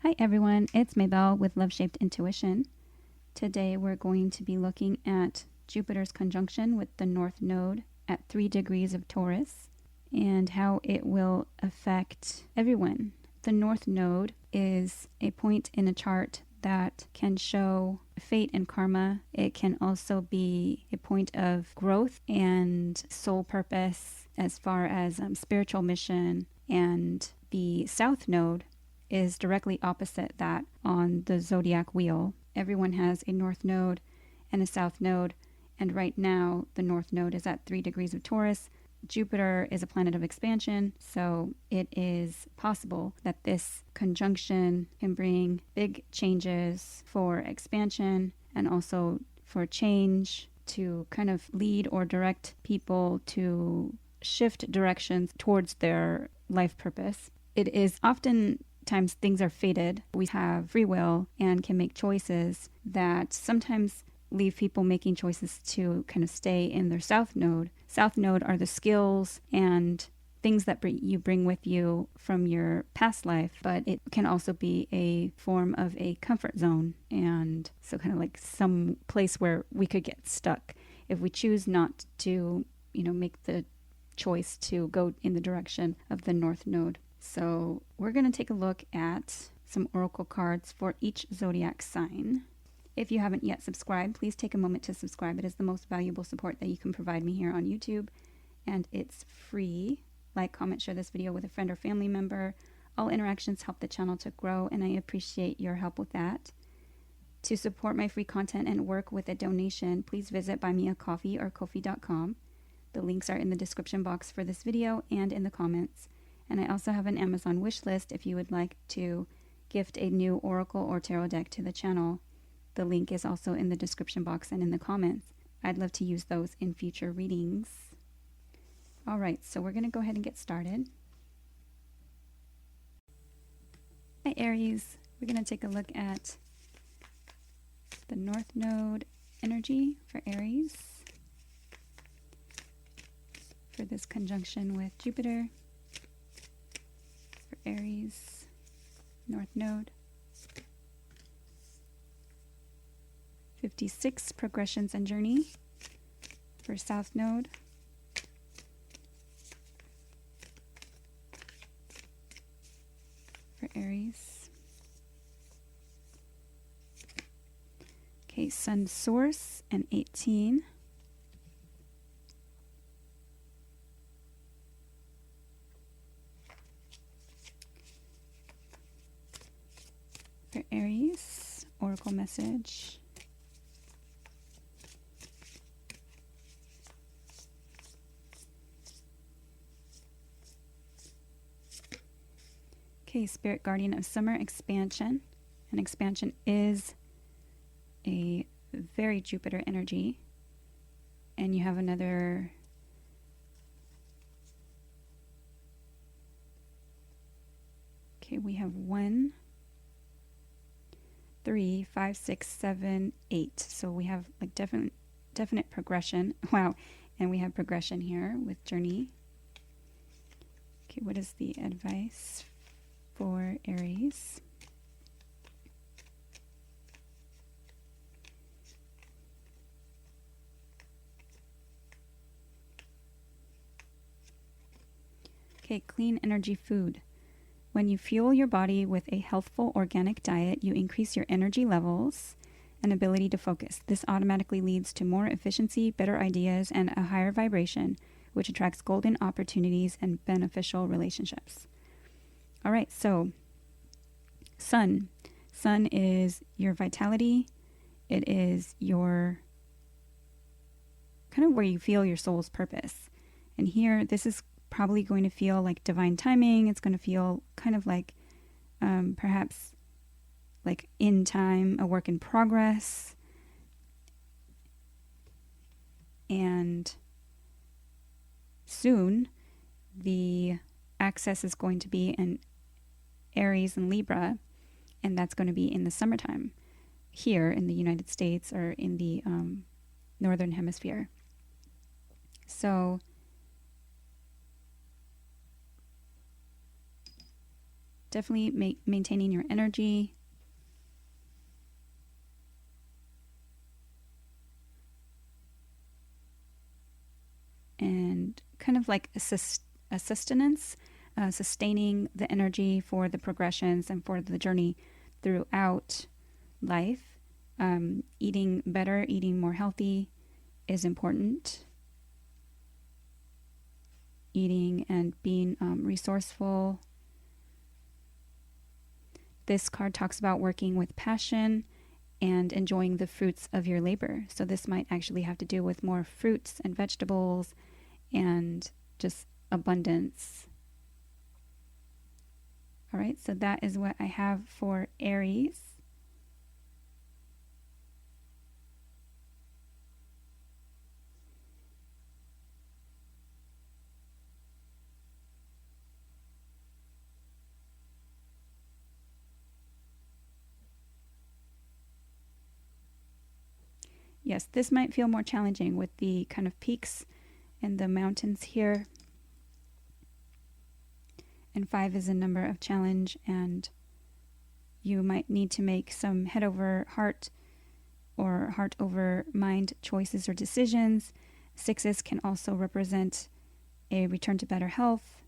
Hi everyone, it's Maybelle with Love Shaped Intuition. Today we're going to be looking at Jupiter's conjunction with the North Node at 3 degrees of Taurus and how it will affect everyone. The North Node is a point in a chart that can show fate and karma. It can also be a point of growth and soul purpose as far as spiritual mission. And the South Node is directly opposite that on the zodiac wheel. Everyone has a North Node and a South Node, and right now the North Node is at 3 degrees of Taurus. Jupiter is a planet of expansion, so it is possible that this conjunction can bring big changes for expansion and also for change, to kind of lead or direct people to shift directions towards their life purpose. It is often times things are fated. We have free will and can make choices that sometimes leave people making choices to kind of stay in their South Node. South Node are the skills and things that you bring with you from your past life, but it can also be a form of a comfort zone. And so kind of like some place where we could get stuck if we choose not to, make the choice to go in the direction of the North Node. So we're going to take a look at some oracle cards for each zodiac sign. If you haven't yet subscribed, please take a moment to subscribe. It is the most valuable support that you can provide me here on YouTube, and it's free. Like, comment, share this video with a friend or family member. All interactions help the channel to grow, and I appreciate your help with that. To support my free content and work with a donation, please visit Buy Me a Coffee or Ko-fi.com. The links are in the description box for this video and in the comments. And I also have an Amazon wish list if you would like to gift a new oracle or tarot deck to the channel. The link is also in the description box and in the comments. I'd love to use those in future readings. All right, so we're going to go ahead and get started. Hi Aries, we're going to take a look at the North Node energy for Aries for this conjunction with Jupiter. For Aries, North Node. 56 progressions and journey for South Node. For Aries. Okay, Sun Source and 18. For Aries, oracle message. Okay, Spirit Guardian of Summer, expansion. And expansion is a very Jupiter energy. And you have another we have 1, 3, 5, 6, 7, 8. So we have like definite progression. Wow. And we have progression here with journey. Okay, what is the advice for Aries? Okay, clean energy food. When you fuel your body with a healthful organic diet, you increase your energy levels and ability to focus. This automatically leads to more efficiency, better ideas, and a higher vibration, which attracts golden opportunities and beneficial relationships. All right, so Sun. Sun is your vitality. It is your kind of where you feel your soul's purpose. And here, this is probably going to feel like divine timing. It's going to feel kind of like perhaps like in time, a work in progress. And soon the axis is going to be in Aries and Libra, and that's going to be in the summertime here in the United States or in the Northern Hemisphere. So definitely maintaining your energy. And kind of like a sustenance, sustaining the energy for the progressions and for the journey throughout life. Eating better, eating more healthy is important. Eating and being resourceful. This card talks about working with passion and enjoying the fruits of your labor. So this might actually have to do with more fruits and vegetables and just abundance. All right, so that is what I have for Aries. Yes, this might feel more challenging with the kind of peaks and the mountains here. And 5 is a number of challenge, and you might need to make some head over heart or heart over mind choices or decisions. 6s can also represent a return to better health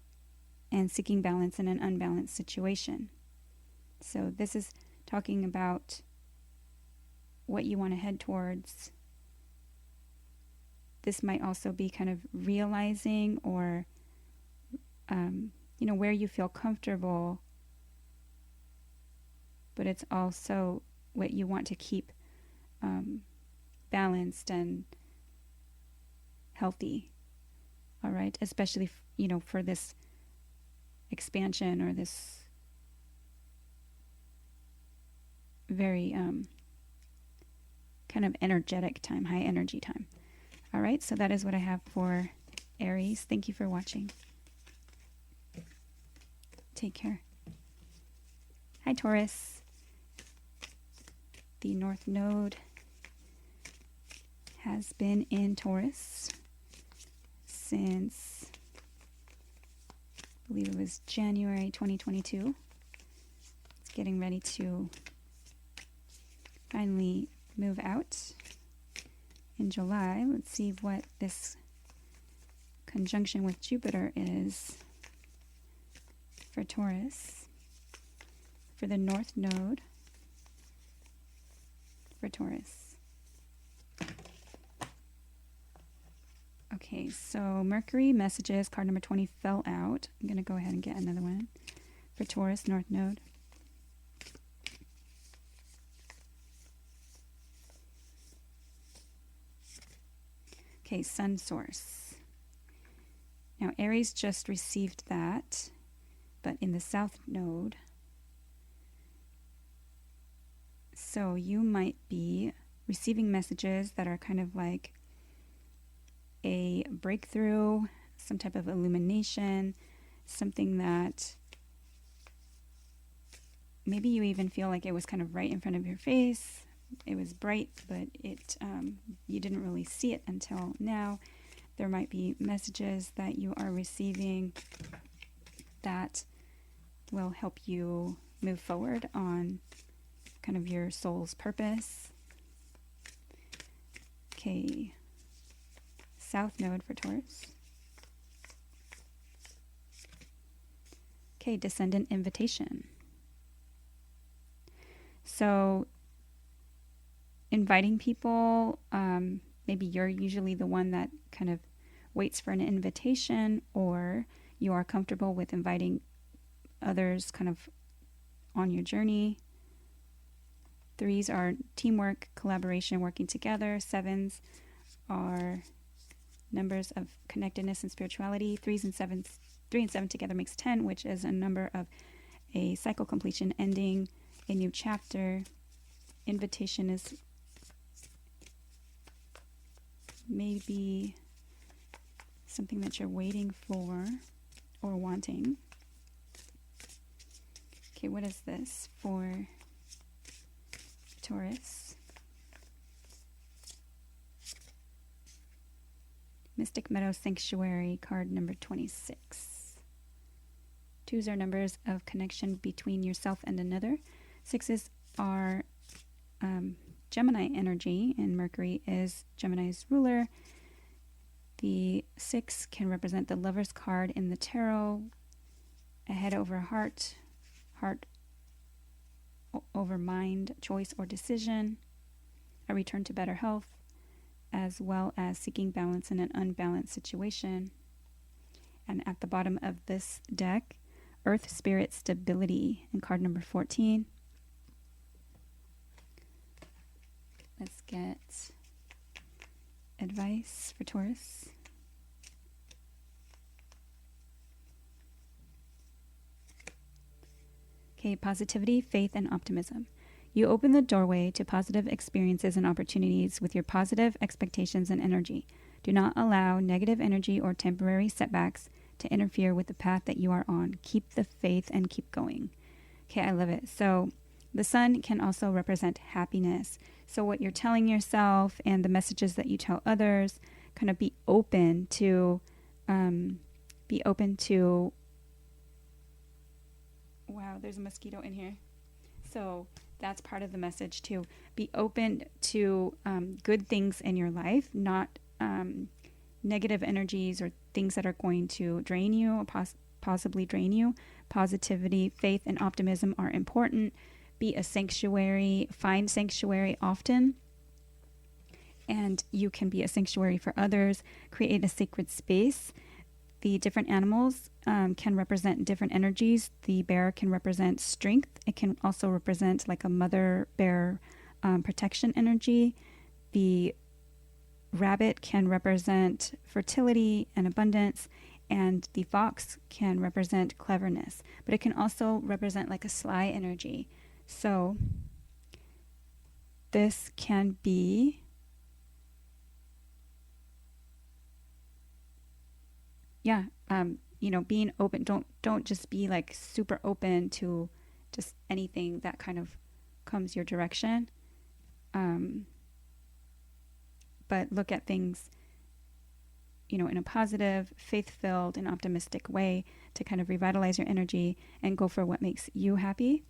and seeking balance in an unbalanced situation. So this is talking about what you want to head towards. This might also be kind of realizing or, where you feel comfortable, but it's also what you want to keep balanced and healthy. All right, especially, for this expansion or this very kind of energetic time, high energy time. All right, so that is what I have for Aries. Thank you for watching. Take care. Hi, Taurus. The North Node has been in Taurus since, I believe it was January 2022. It's getting ready to finally move out in July. Let's see what this conjunction with Jupiter is for Taurus, for the North Node for Taurus. Okay, so Mercury messages, card number 20 fell out. I'm going to go ahead and get another one for Taurus, North Node. Okay, Sun Source. Now, Aries just received that, but in the South Node. So you might be receiving messages that are kind of like a breakthrough, some type of illumination, something that maybe you even feel like it was kind of right in front of your face. It was bright, but you didn't really see it until now. There might be messages that you are receiving that will help you move forward on kind of your soul's purpose. Okay, South Node for Taurus. Okay, Descendant Invitation. So inviting people, maybe you're usually the one that kind of waits for an invitation, or you are comfortable with inviting others kind of on your journey. 3s are teamwork, collaboration, working together. 7s are numbers of connectedness and spirituality. 3 and 7 together makes 10, which is a number of a cycle completion, ending a new chapter. Invitation is maybe something that you're waiting for or wanting. Okay, what is this for Taurus? Mystic Meadow Sanctuary, card number 26. Twos are numbers of connection between yourself and another. Sixes are Gemini energy, and Mercury is Gemini's ruler. The 6 can represent the Lover's card in the tarot, a head over heart, heart over mind, choice or decision, a return to better health, as well as seeking balance in an unbalanced situation. And at the bottom of this deck, Earth Spirit Stability in card number 14. Let's get advice for Taurus. Okay, positivity, faith, and optimism. You open the doorway to positive experiences and opportunities with your positive expectations and energy. Do not allow negative energy or temporary setbacks to interfere with the path that you are on. Keep the faith and keep going. Okay, I love it. So the sun can also represent happiness. So what you're telling yourself and the messages that you tell others, kind of be open to, wow, there's a mosquito in here. So that's part of the message too. Be open to good things in your life, not negative energies or things that are going to drain you or possibly drain you. Positivity, faith, and optimism are important. Be a sanctuary, find sanctuary often, and you can be a sanctuary for others. Create a sacred space. The different animals can represent different energies. The bear can represent strength. It can also represent like a mother bear protection energy. The rabbit can represent fertility and abundance, and the fox can represent cleverness, but it can also represent like a sly energy. So this can be being open. Don't just be like super open to just anything that kind of comes your direction. But look at things, in a positive, faith-filled, and optimistic way to kind of revitalize your energy and go for what makes you happy.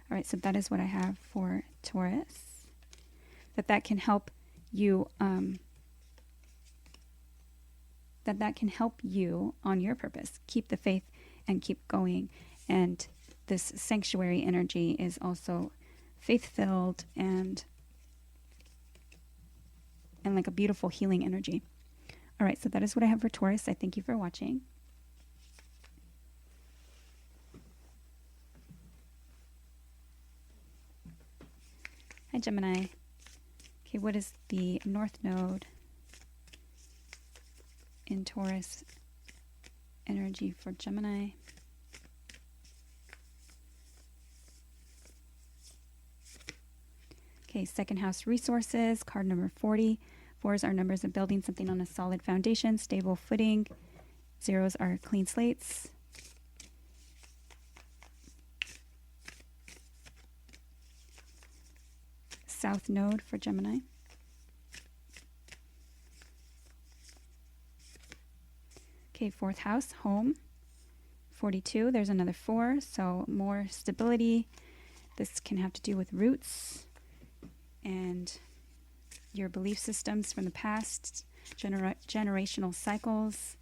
All right, so that is what I have for Taurus. That can help you. That can help you on your purpose. Keep the faith and keep going. And this sanctuary energy is also faith-filled and like a beautiful healing energy. All right, so that is what I have for Taurus. I thank you for watching. Hi, Gemini. Okay, what is the North Node in Taurus energy for Gemini? Okay, second house resources, card number 40. 4s are numbers of building something on a solid foundation, stable footing. 0s are clean slates. South node for Gemini. Okay, fourth house, home. 42, there's another 4, so more stability. This can have to do with roots and your belief systems from the past, generational cycles.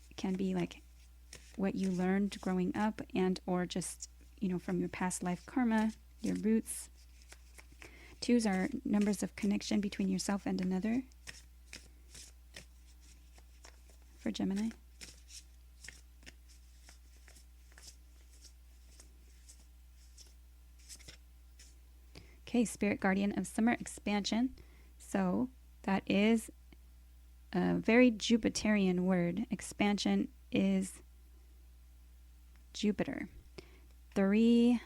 It can be like what you learned growing up and or just, from your past life karma, your roots. 2s are numbers of connection between yourself and another for Gemini. Okay, Spirit Guardian of Summer Expansion. So that is a very Jupiterian word. Expansion is Jupiter. 3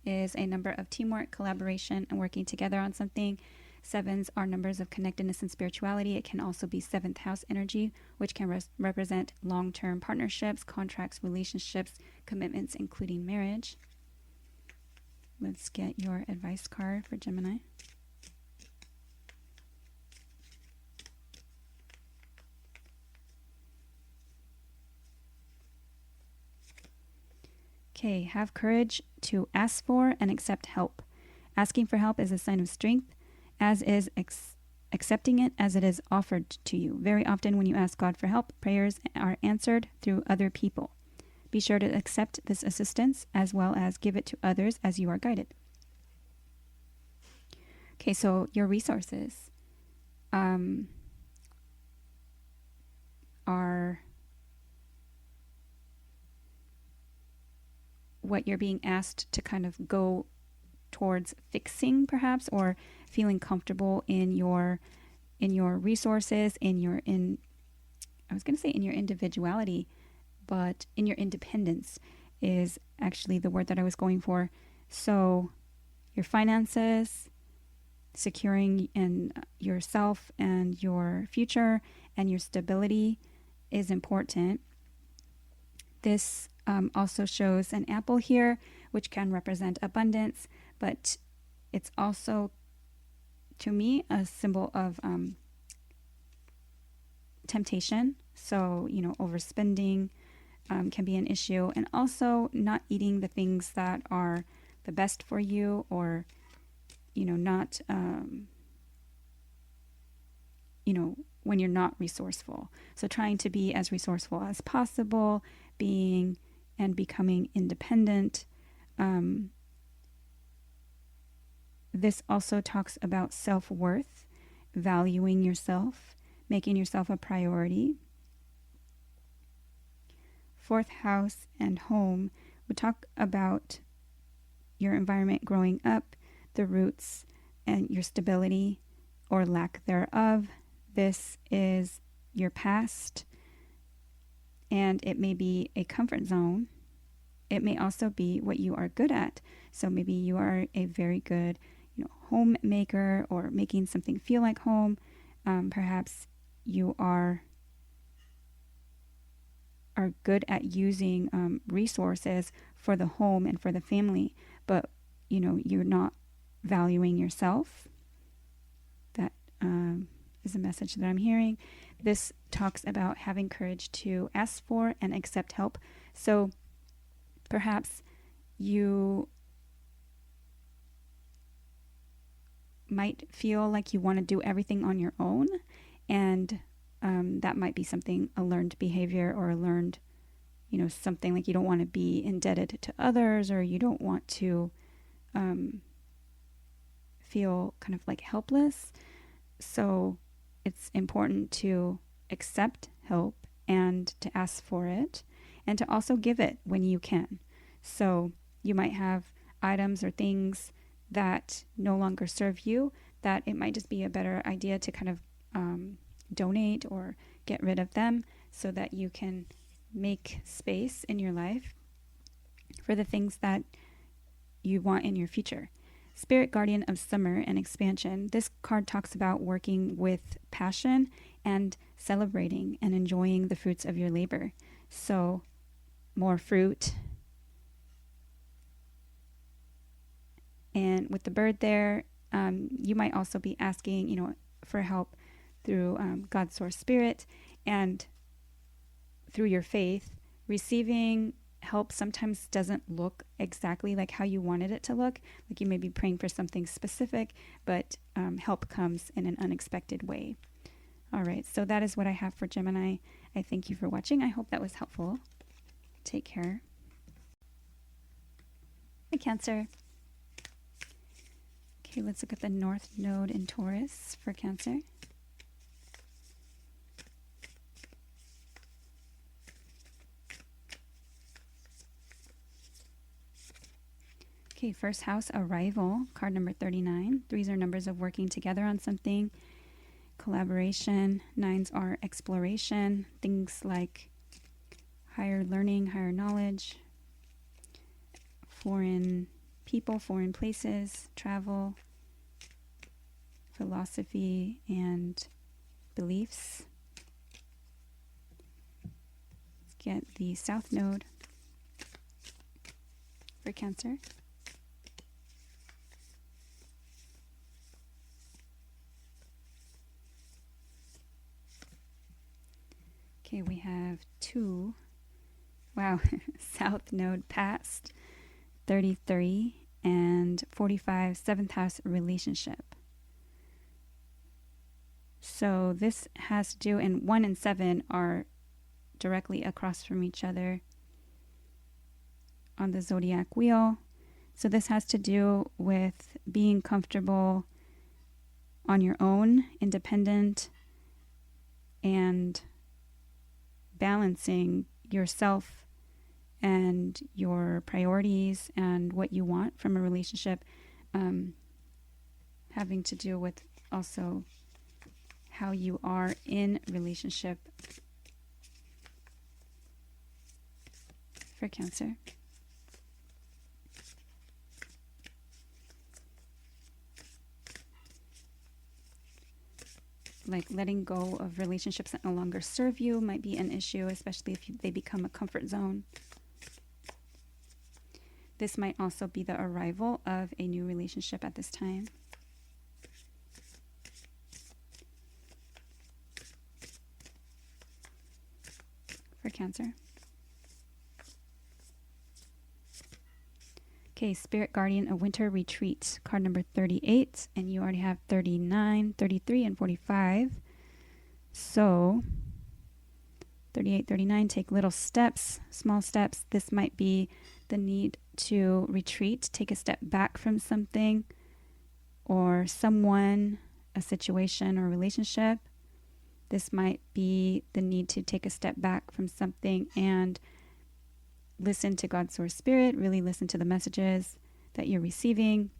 is a number of teamwork, collaboration, and working together on something. 7s are numbers of connectedness and spirituality. It can also be 7th house energy, which can represent long-term partnerships, contracts, relationships, commitments, including marriage. Let's get your advice card for Gemini. Okay, have courage to ask for and accept help. Asking for help is a sign of strength, as is accepting it as it is offered to you. Very often when you ask God for help, prayers are answered through other people. Be sure to accept this assistance as well as give it to others as you are guided. Okay, so your resources are what you're being asked to kind of go towards fixing, perhaps, or feeling comfortable in your resources, in your individuality, but in your independence is actually the word that I was going for. So your finances, securing in yourself and your future and your stability is important. This also shows an apple here, which can represent abundance, but it's also, to me, a symbol of temptation. So, overspending can be an issue, and also not eating the things that are the best for you, or, not, when you're not resourceful. So trying to be as resourceful as possible, being and becoming independent. This also talks about self-worth, valuing yourself, making yourself a priority. Fourth house and home would talk about your environment growing up, the roots, and your stability or lack thereof. This is your past, and it may be a comfort zone. It may also be what you are good at. So maybe you are a very good, homemaker, or making something feel like home. Perhaps you are good at using resources for the home and for the family, but you're not valuing yourself. That is a message that I'm hearing. This talks about having courage to ask for and accept help. So perhaps you might feel like you want to do everything on your own, and that might be a learned behavior, or a learned, something like you don't want to be indebted to others, or you don't want to feel kind of like helpless. So it's important to accept help and to ask for it, and to also give it when you can. So you might have items or things that no longer serve you, that it might just be a better idea to kind of donate or get rid of them, so that you can make space in your life for the things that you want in your future. Spirit guardian of summer and expansion. This card talks about working with passion and celebrating and enjoying the fruits of your labor. So more fruit. And with the bird there, you might also be asking, for help through God's source spirit, and through your faith. Receiving help sometimes doesn't look exactly like how you wanted it to look. Like you may be praying for something specific, but help comes in an unexpected way. All right, so that is what I have for Gemini. I thank you for watching. I hope that was helpful. Take care. Hi, Cancer. Okay, let's look at the North Node in Taurus for Cancer. Okay, first house, arrival, card number 39. Threes are numbers of working together on something, collaboration. Nines are exploration, things like higher learning, higher knowledge, foreign people, foreign places, travel, philosophy, and beliefs. Let's get the South Node for Cancer. Okay, we have 2 Wow. South Node past 33 and 45, 7th house relationship. So this has to do, and 1 and 7 are directly across from each other on the zodiac wheel. So this has to do with being comfortable on your own, independent, and balancing yourself and your priorities and what you want from a relationship, having to do with also how you are in relationship for Cancer. Like letting go of relationships that no longer serve you might be an issue, especially if they become a comfort zone. This might also be the arrival of a new relationship at this time. For Cancer. Okay, Spirit Guardian, a winter retreat, card number 38, and you already have 39, 33, and 45. So 38, 39, take little steps, small steps. This might be the need to retreat, take a step back from something or someone, a situation or relationship. This might be the need to take a step back from something and listen to God's source spirit, really listen to the messages that you're receiving.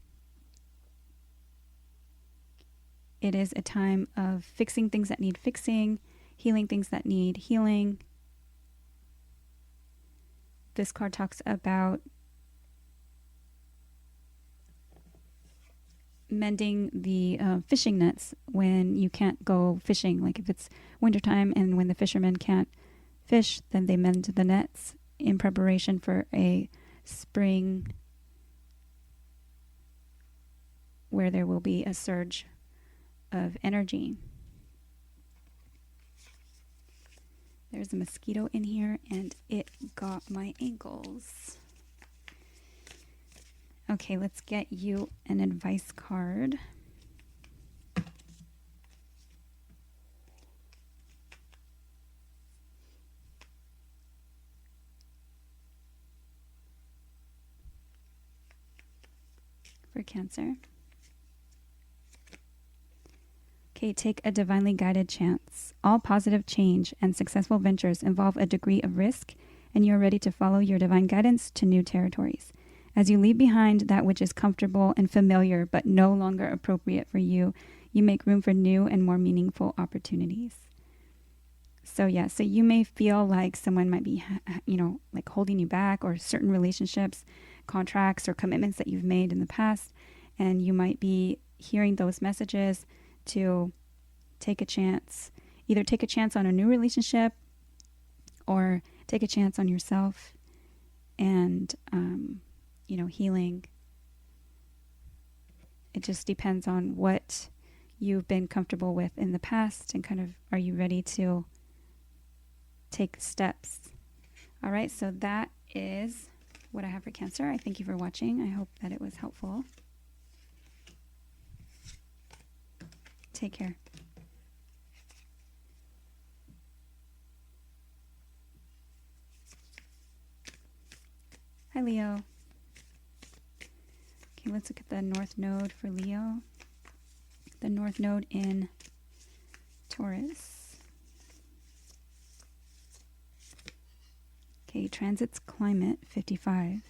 It is a time of fixing things that need fixing, healing things that need healing. This card talks about mending the fishing nets when you can't go fishing. Like if it's wintertime and when the fishermen can't fish, then they mend the nets in preparation for a spring where there will be a surge of energy. There's a mosquito in here and it got my ankles. Okay, let's get you an advice card. For Cancer. Okay, take a divinely guided chance. All positive change and successful ventures involve a degree of risk, and you are ready to follow your divine guidance to new territories. As you leave behind that which is comfortable and familiar but no longer appropriate for you, you make room for new and more meaningful opportunities. So you may feel like someone might be, like holding you back, or certain relationships, contracts, or commitments that you've made in the past, and you might be hearing those messages to take a chance, either take a chance on a new relationship or take a chance on yourself and, healing. It just depends on what you've been comfortable with in the past and kind of, are you ready to take steps? All right, so that is what I have for Cancer. I thank you for watching. I hope that it was helpful. Take care. Hi, Leo. Okay, let's look at the North Node for Leo. The North Node in Taurus. Okay, transits climate 55.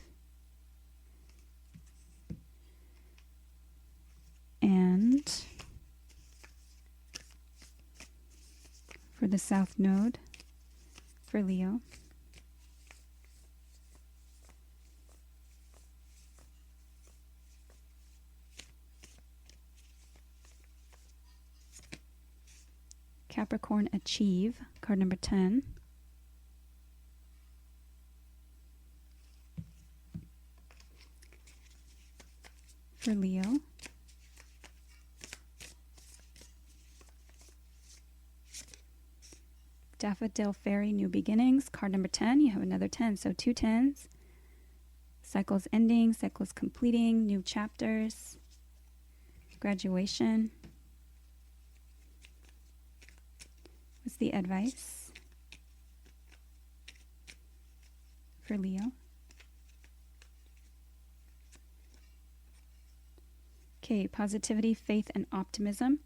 And for the South Node for Leo. Capricorn Achieve, card number 10. For Leo. Daffodil Fairy, New Beginnings. Card number 10, you have another 10. So 2 10s. Cycles ending, cycles completing, new chapters, graduation. What's the advice for Leo? Okay, positivity, faith, and optimism.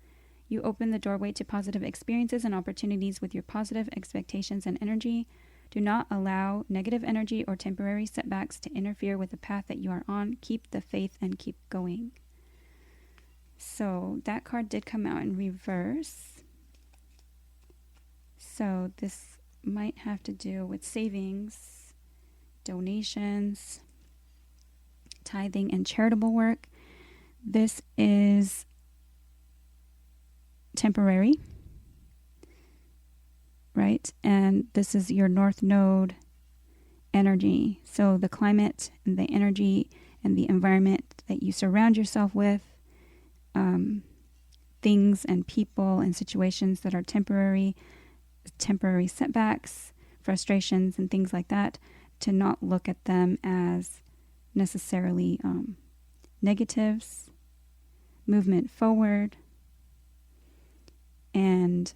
You open the doorway to positive experiences and opportunities with your positive expectations and energy. Do not allow negative energy or temporary setbacks to interfere with the path that you are on. Keep the faith and keep going. So that card did come out in reverse. So this might have to do with savings, donations, tithing, and charitable work. This is temporary, right? And this is your North Node energy. So the climate and the energy and the environment that you surround yourself with, things and people and situations that are temporary setbacks, frustrations, and things like that, to not look at them as necessarily negatives. Movement forward. And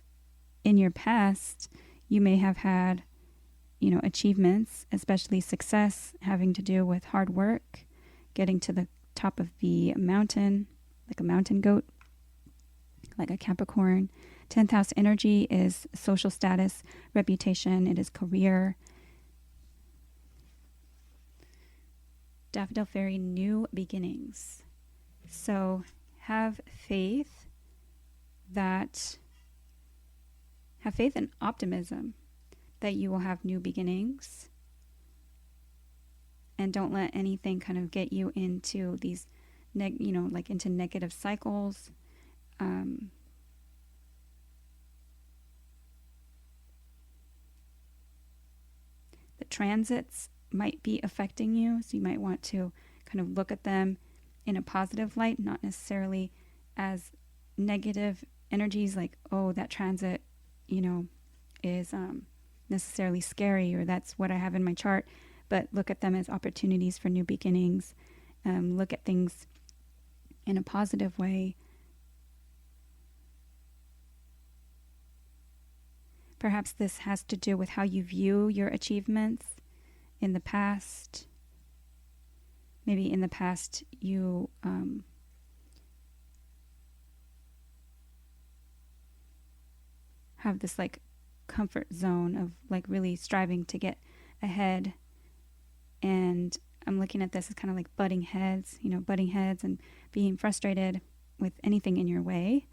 in your past, you may have had, achievements, especially success, having to do with hard work, getting to the top of the mountain, like a mountain goat, like a Capricorn. 10th house energy is social status, reputation, it is career. Daffodil Fairy, new beginnings. So have faith and optimism that you will have new beginnings, and don't let anything kind of get you into these into negative cycles. The transits might be affecting you, so you might want to kind of look at them in a positive light, not necessarily as negative energies like, oh, that transit, is necessarily scary, or that's what I have in my chart, but look at them as opportunities for new beginnings. Look at things in a positive way. Perhaps this has to do with how you view your achievements in the past. Maybe in the past you have this like comfort zone of like really striving to get ahead, and I'm looking at this as kind of like butting heads and being frustrated with anything in your way.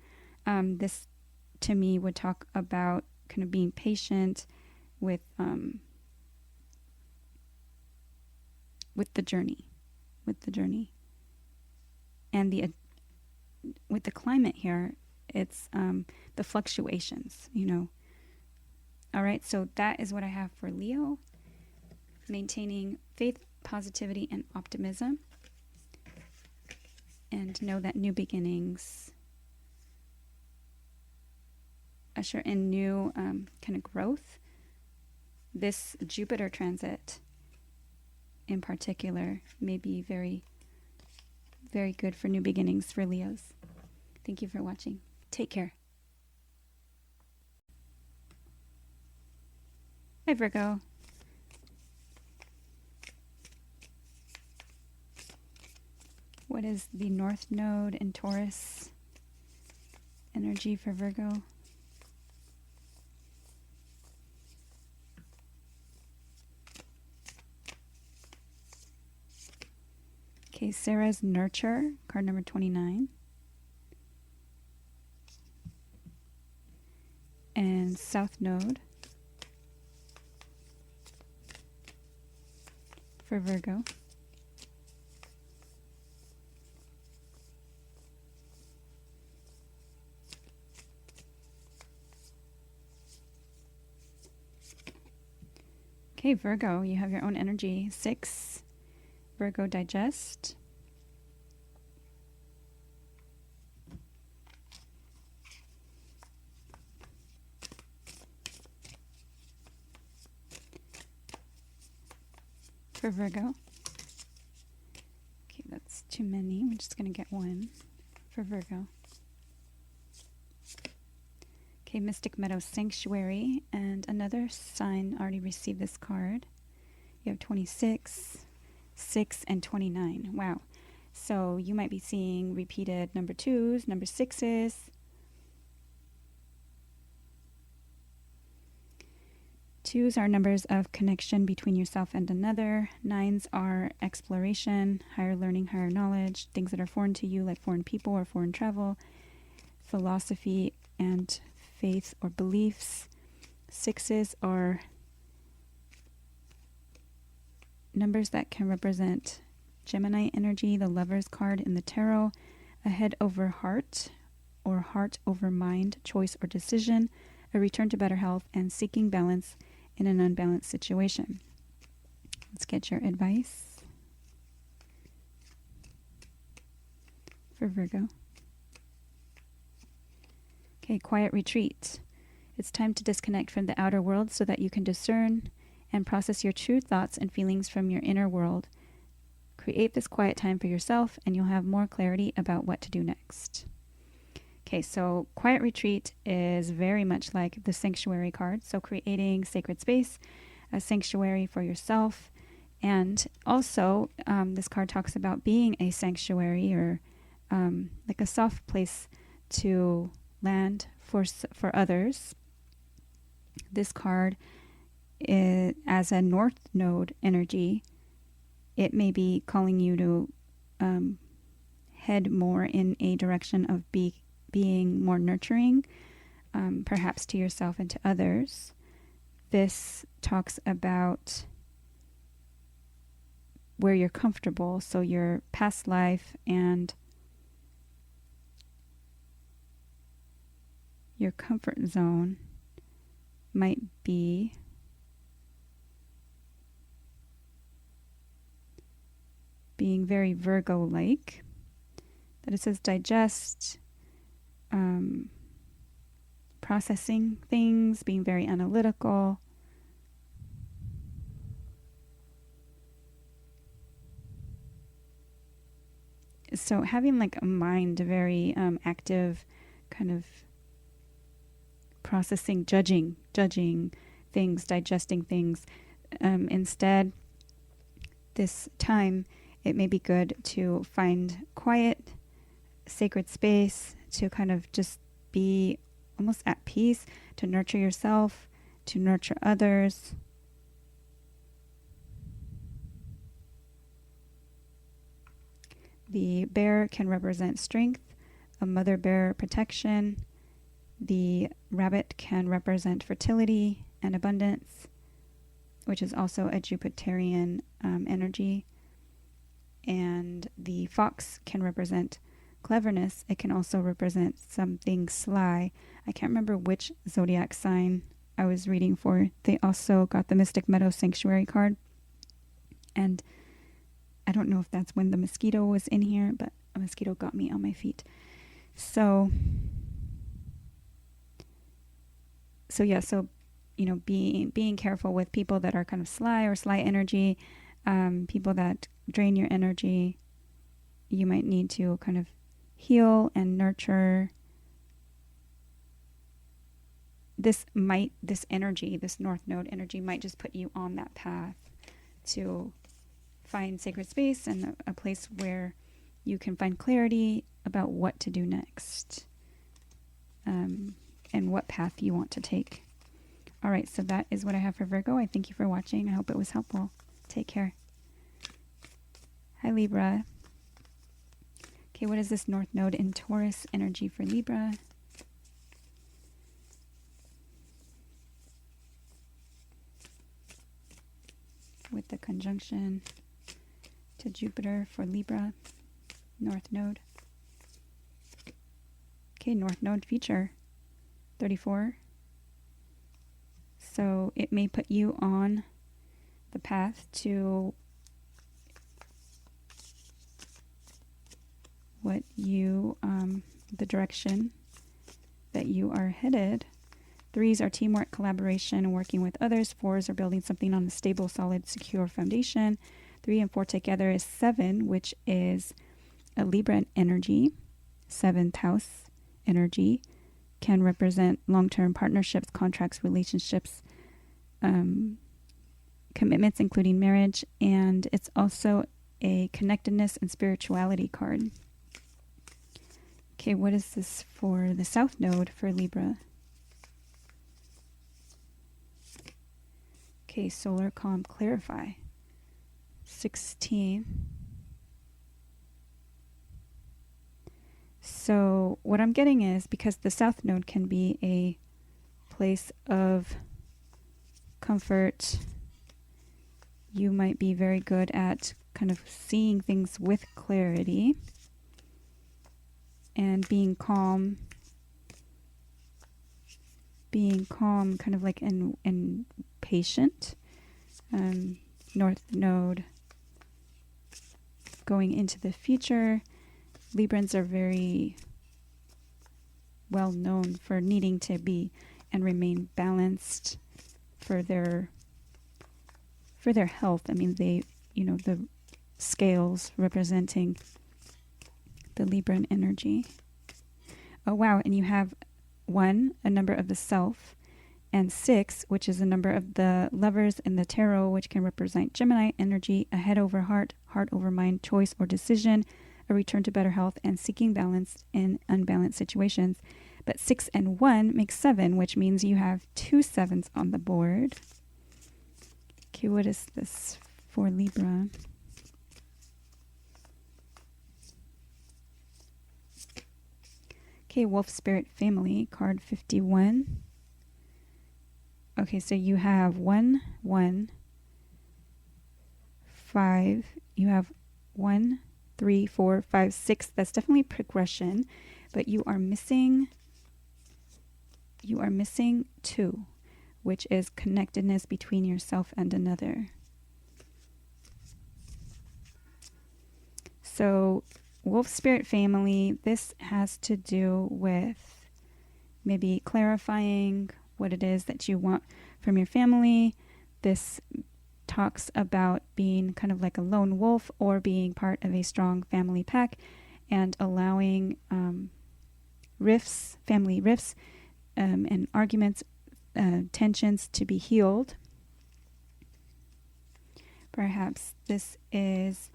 This to me would talk about kind of being patient with the journey, and with the climate here, it's the fluctuations, All right, so that is what I have for Leo. Maintaining faith, positivity, and optimism. And know that new beginnings usher in new kind of growth. This Jupiter transit in particular may be very, very good for new beginnings for Leos. Thank you for watching. Take care. Hi, Virgo. What is the North Node in Taurus energy for Virgo? Okay, Sarah's Nurture, card number 29. And South Node for Virgo. Okay, Virgo, you have your own energy. 6, Virgo Digest. for Virgo. Okay, that's too many. We're just going to get one for Virgo. Okay, Mystic Meadow Sanctuary, and another sign already received this card. You have 26, 6, and 29. Wow. So you might be seeing repeated number 2s, number 6s. Twos are numbers of connection between yourself and another. 9s are exploration, higher learning, higher knowledge, things that are foreign to you, like foreign people or foreign travel, philosophy and faith or beliefs. 6s are numbers that can represent Gemini energy, the Lover's card in the tarot, a head over heart or heart over mind, choice or decision, a return to better health, and seeking balance in an unbalanced situation. Let's get your advice for Virgo. Okay, quiet retreat. It's time to disconnect from the outer world so that you can discern and process your true thoughts and feelings from your inner world. Create this quiet time for yourself and you'll have more clarity about what to do next. Okay, so quiet retreat is very much like the sanctuary card. So creating sacred space, a sanctuary for yourself. And also, this card talks about being a sanctuary or like a soft place to land for others. This card, as a North Node energy, it may be calling you to head more in a direction of being more nurturing, perhaps to yourself and to others. This talks about where you're comfortable, so your past life and your comfort zone might be being very Virgo-like. That it says digest, processing things, being very analytical. So having like a mind very active, kind of processing, judging things, digesting things. Instead, this time, it may be good to find quiet, sacred space to kind of just be almost at peace, to nurture yourself, to nurture others. The bear can represent strength, a mother bear protection. The rabbit can represent fertility and abundance, which is also a Jupiterian energy. And the fox can represent cleverness. It can also represent something sly. I can't remember which zodiac sign I was reading for. They also got the Mystic Meadow Sanctuary card. And I don't know if that's when the mosquito was in here, but a mosquito got me on my feet. So you know, being careful with people that are kind of sly or sly energy, people that drain your energy. You might need to kind of heal and nurture. This energy, this North Node energy might just put you on that path to find sacred space and a place where you can find clarity about what to do next, and what path you want to take. All right, so that is what I have for Virgo. I thank you for watching. I hope it was helpful. Take care. Hi, Libra. Okay, what is this North Node in Taurus energy for Libra? With the conjunction to Jupiter for Libra, North Node. Okay, North Node feature, 34. So it may put you on the path to what you, the direction that you are headed. Threes are teamwork, collaboration, and working with others. Fours are building something on a stable, solid, secure foundation. 3 and 4 together is 7, which is a Libra energy. 7th house energy can represent long-term partnerships, contracts, relationships, commitments, including marriage, and it's also a connectedness and spirituality card. Okay, what is this for the South Node for Libra? Okay, solar, calm, clarify. 16. So what I'm getting is, because the South Node can be a place of comfort, you might be very good at kind of seeing things with clarity and being calm, kind of like and patient. North Node going into the future. Librans are very well known for needing to be and remain balanced for their health. I mean, they, the scales representing the Libran energy. Oh, wow. And you have 1, a number of the self, and 6, which is a number of the lovers in the tarot, which can represent Gemini energy, a head over heart, heart over mind, choice or decision, a return to better health, and seeking balance in unbalanced situations. But 6 and 1 makes 7, which means you have 2 7s on the board. Okay, what is this for Libra? Okay, Wolf Spirit Family, card 51. Okay, so you have 1, 1, 5. You have 1, 3, 4, 5, 6. That's definitely progression, but you are missing 2, which is connectedness between yourself and another. So Wolf Spirit Family, this has to do with maybe clarifying what it is that you want from your family. This talks about being kind of like a lone wolf or being part of a strong family pack, and allowing family rifts, and arguments, tensions to be healed. Perhaps this is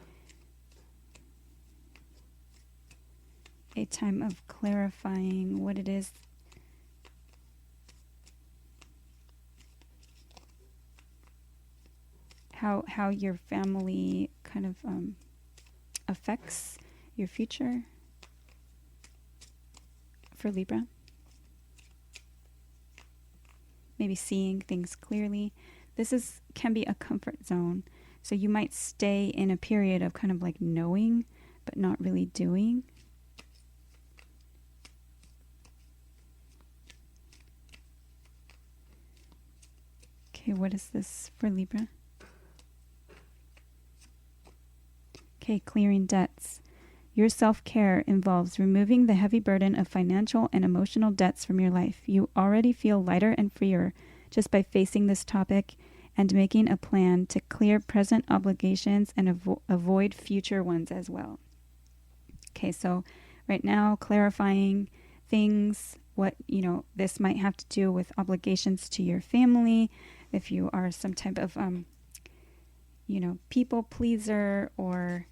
a time of clarifying what it is how your family kind of affects your future for Libra. Maybe seeing things clearly. This can be a comfort zone. So you might stay in a period of kind of like knowing, but not really doing. Okay, what is this for Libra? Okay, clearing debts. Your self-care involves removing the heavy burden of financial and emotional debts from your life. You already feel lighter and freer just by facing this topic and making a plan to clear present obligations and avoid future ones as well. Okay, so right now, clarifying things, what, this might have to do with obligations to your family. If you are some type of, people pleaser, or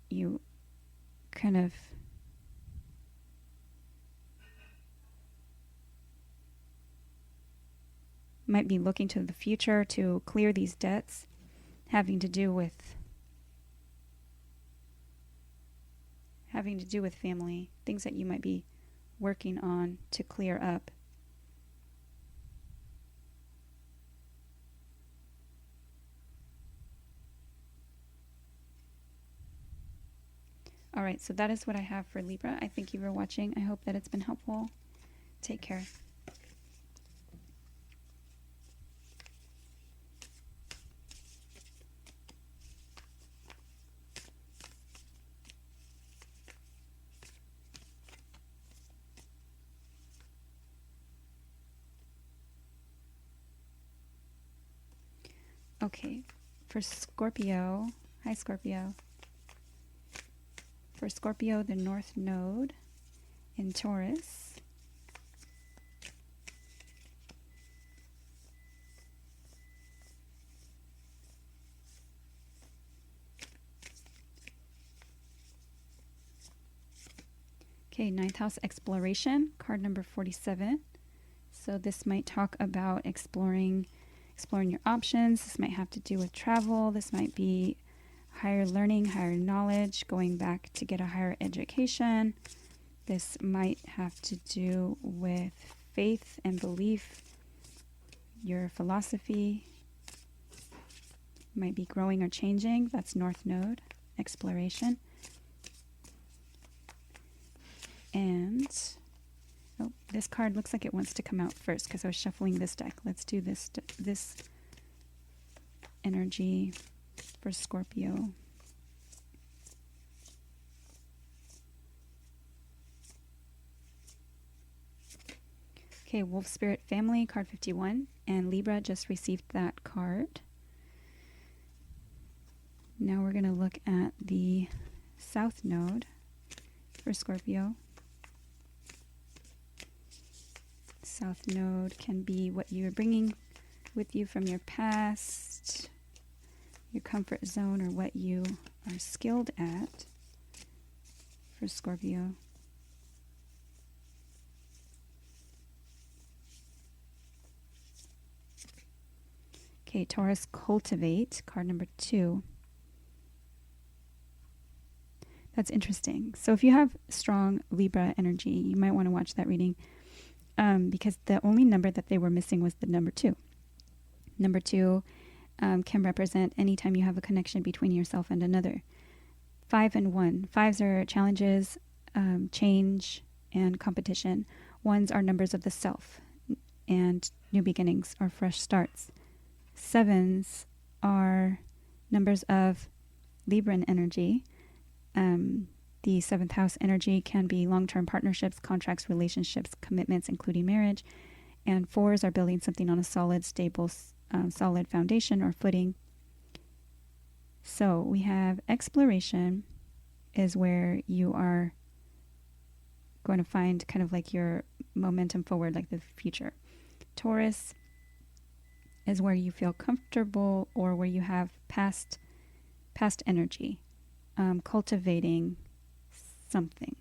you kind of might be looking to the future to clear these debts, having to do with family, things that you might be working on to clear up. All right, so that is what I have for Libra. I thank you for watching. I hope that it's been helpful. Take care. Okay, for Scorpio, hi Scorpio. For Scorpio, the North Node in Taurus. Okay, ninth house exploration, card number 47. So this might talk about exploring your options. This might have to do with travel. This might be higher learning, higher knowledge, going back to get a higher education. This might have to do with faith and belief, your philosophy. Might be growing or changing. That's North Node, exploration. And oh, this card looks like it wants to come out first because I was shuffling this deck. Let's do this energy for Scorpio. Okay, Wolf Spirit Family, card 51, and Libra just received that card. Now we're going to look at the South Node for Scorpio. South Node can be what you're bringing with you from your past, your comfort zone, or what you are skilled at for Scorpio. Okay, Taurus Cultivate, card number 2. That's interesting. So if you have strong Libra energy, you might want to watch that reading because the only number that they were missing was the number 2. Number 2 can represent any time you have a connection between yourself and another. 5 and 1. 5s are challenges, change, and competition. 1s are numbers of the self and new beginnings or fresh starts. 7s are numbers of Libran energy. The 7th house energy can be long-term partnerships, contracts, relationships, commitments, including marriage. And 4s are building something on a solid, stable, solid foundation or footing. So we have exploration is where you are going to find kind of like your momentum forward, like the future. Taurus is where you feel comfortable or where you have past energy, cultivating something.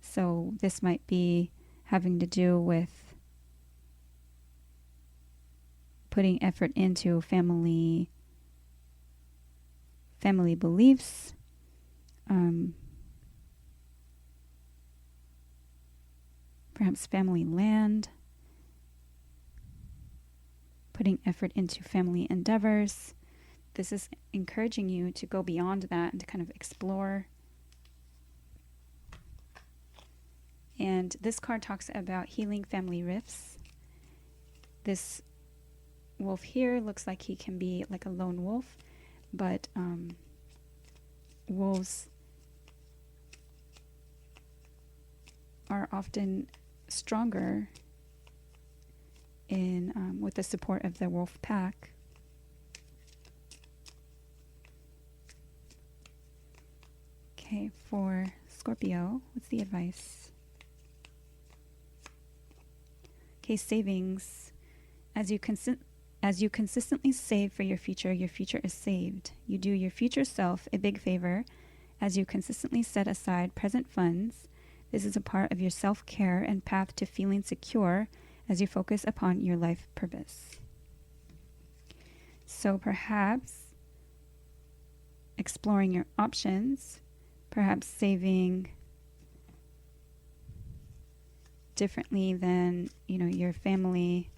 So this might be having to do with putting effort into family beliefs, perhaps family land, putting effort into family endeavors. This is encouraging you to go beyond that and to kind of explore. And this card talks about healing family rifts. This wolf here looks like he can be like a lone wolf, but wolves are often stronger in with the support of the wolf pack. Okay, for Scorpio, what's the advice? Okay, savings. As you consistently save for your future is saved. You do your future self a big favor as you consistently set aside present funds. This is a part of your self-care and path to feeling secure as you focus upon your life purpose. So perhaps exploring your options, perhaps saving differently than, your family,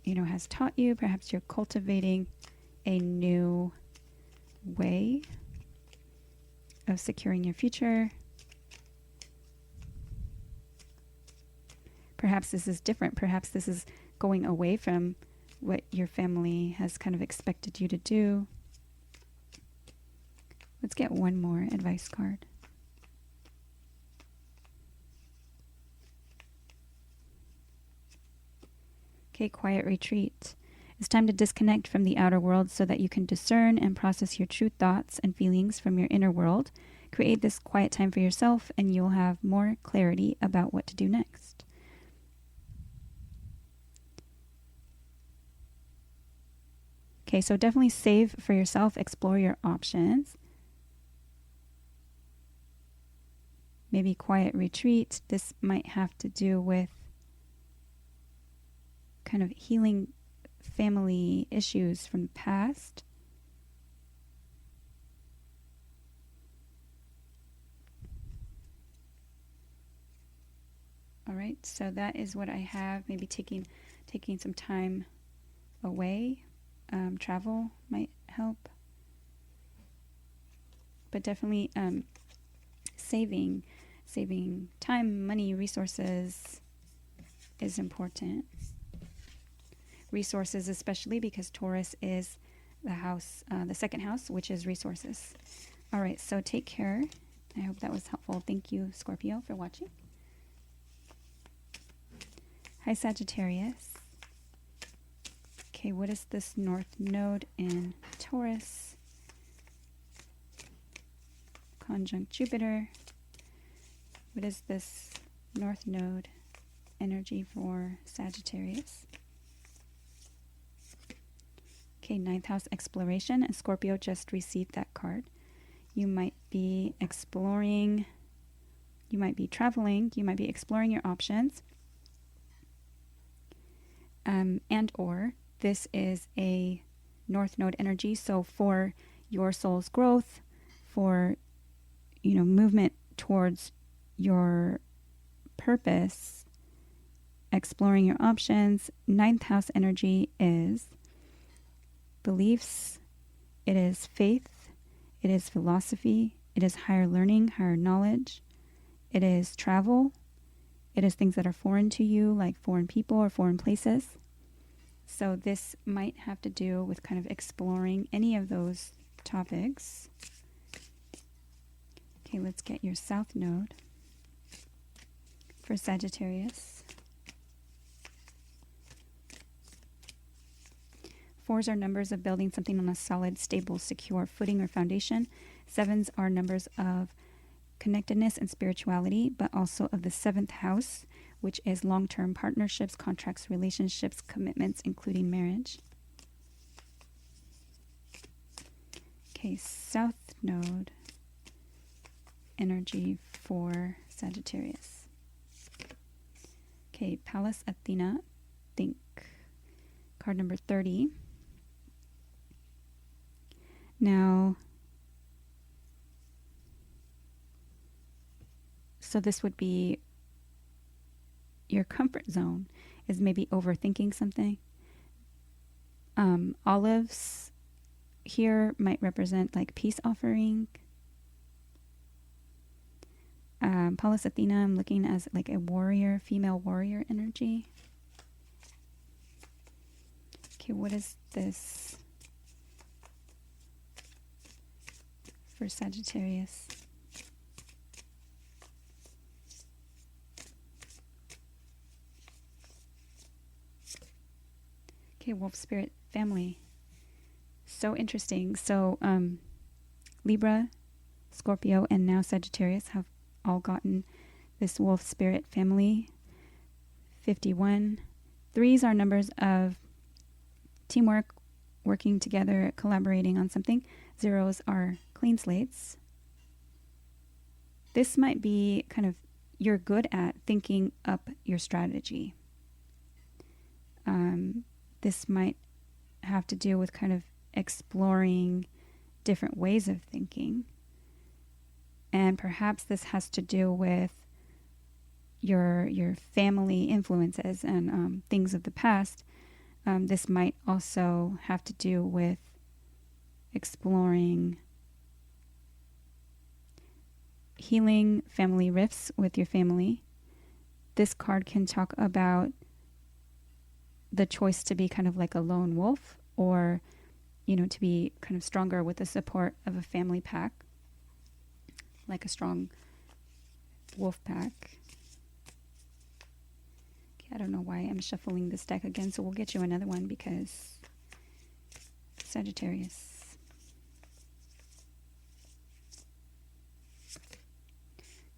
has taught you. Perhaps you're cultivating a new way of securing your future. Perhaps this is different. Perhaps this is going away from what your family has kind of expected you to do. Let's get one more advice card. Okay, quiet retreat. It's time to disconnect from the outer world so that you can discern and process your true thoughts and feelings from your inner world. Create this quiet time for yourself and you'll have more clarity about what to do next. Okay, so definitely save for yourself, explore your options. Maybe quiet retreat. This might have to do with kind of healing family issues from the past. All right, so that is what I have. Maybe taking some time away. Travel might help. But definitely saving time, money, resources is important. Resources especially because Taurus is the house, the second house, which is resources. All right, so take care. I hope that was helpful. Thank you, Scorpio, for watching. Hi, Sagittarius. Okay, what is this North Node in Taurus? Conjunct Jupiter. What is this North Node energy for Sagittarius? Okay, 9th house exploration, and Scorpio just received that card. You might be exploring, you might be traveling, you might be exploring your options. And or this is a North Node energy, so for your soul's growth, for, you know, movement towards your purpose, exploring your options. 9th house energy is beliefs, it is faith, it is philosophy, it is higher learning, higher knowledge, it is travel, it is things that are foreign to you, like foreign people or foreign places. So this might have to do with kind of exploring any of those topics. Okay, let's get your South Node for Sagittarius. 4s are numbers of building something on a solid, stable, secure footing or foundation. 7s are numbers of connectedness and spirituality, but also of the 7th house, which is long-term partnerships, contracts, relationships, commitments, including marriage. Okay, South Node energy for Sagittarius. Okay, Pallas Athena, think. Card number 30. Now, so this would be your comfort zone, is maybe overthinking something. Olives here might represent like peace offering. Pallas Athena, I'm looking as like a warrior, female warrior energy. Okay, what is this for Sagittarius? Okay, wolf spirit family. So interesting. So Libra, Scorpio, and now Sagittarius have all gotten this wolf spirit family. 51. 3s are numbers of teamwork, working together, collaborating on something. 0s are clean slates. This might be kind of, you're good at thinking up your strategy. This might have to do with kind of exploring different ways of thinking. And perhaps this has to do with your family influences and things of the past. This might also have to do with exploring healing family rifts with your family. This card can talk about the choice to be kind of like a lone wolf, or, you know, to be kind of stronger with the support of a family pack, like a strong wolf pack. Okay, I don't know why I'm shuffling this deck again, so we'll get you another one because Sagittarius.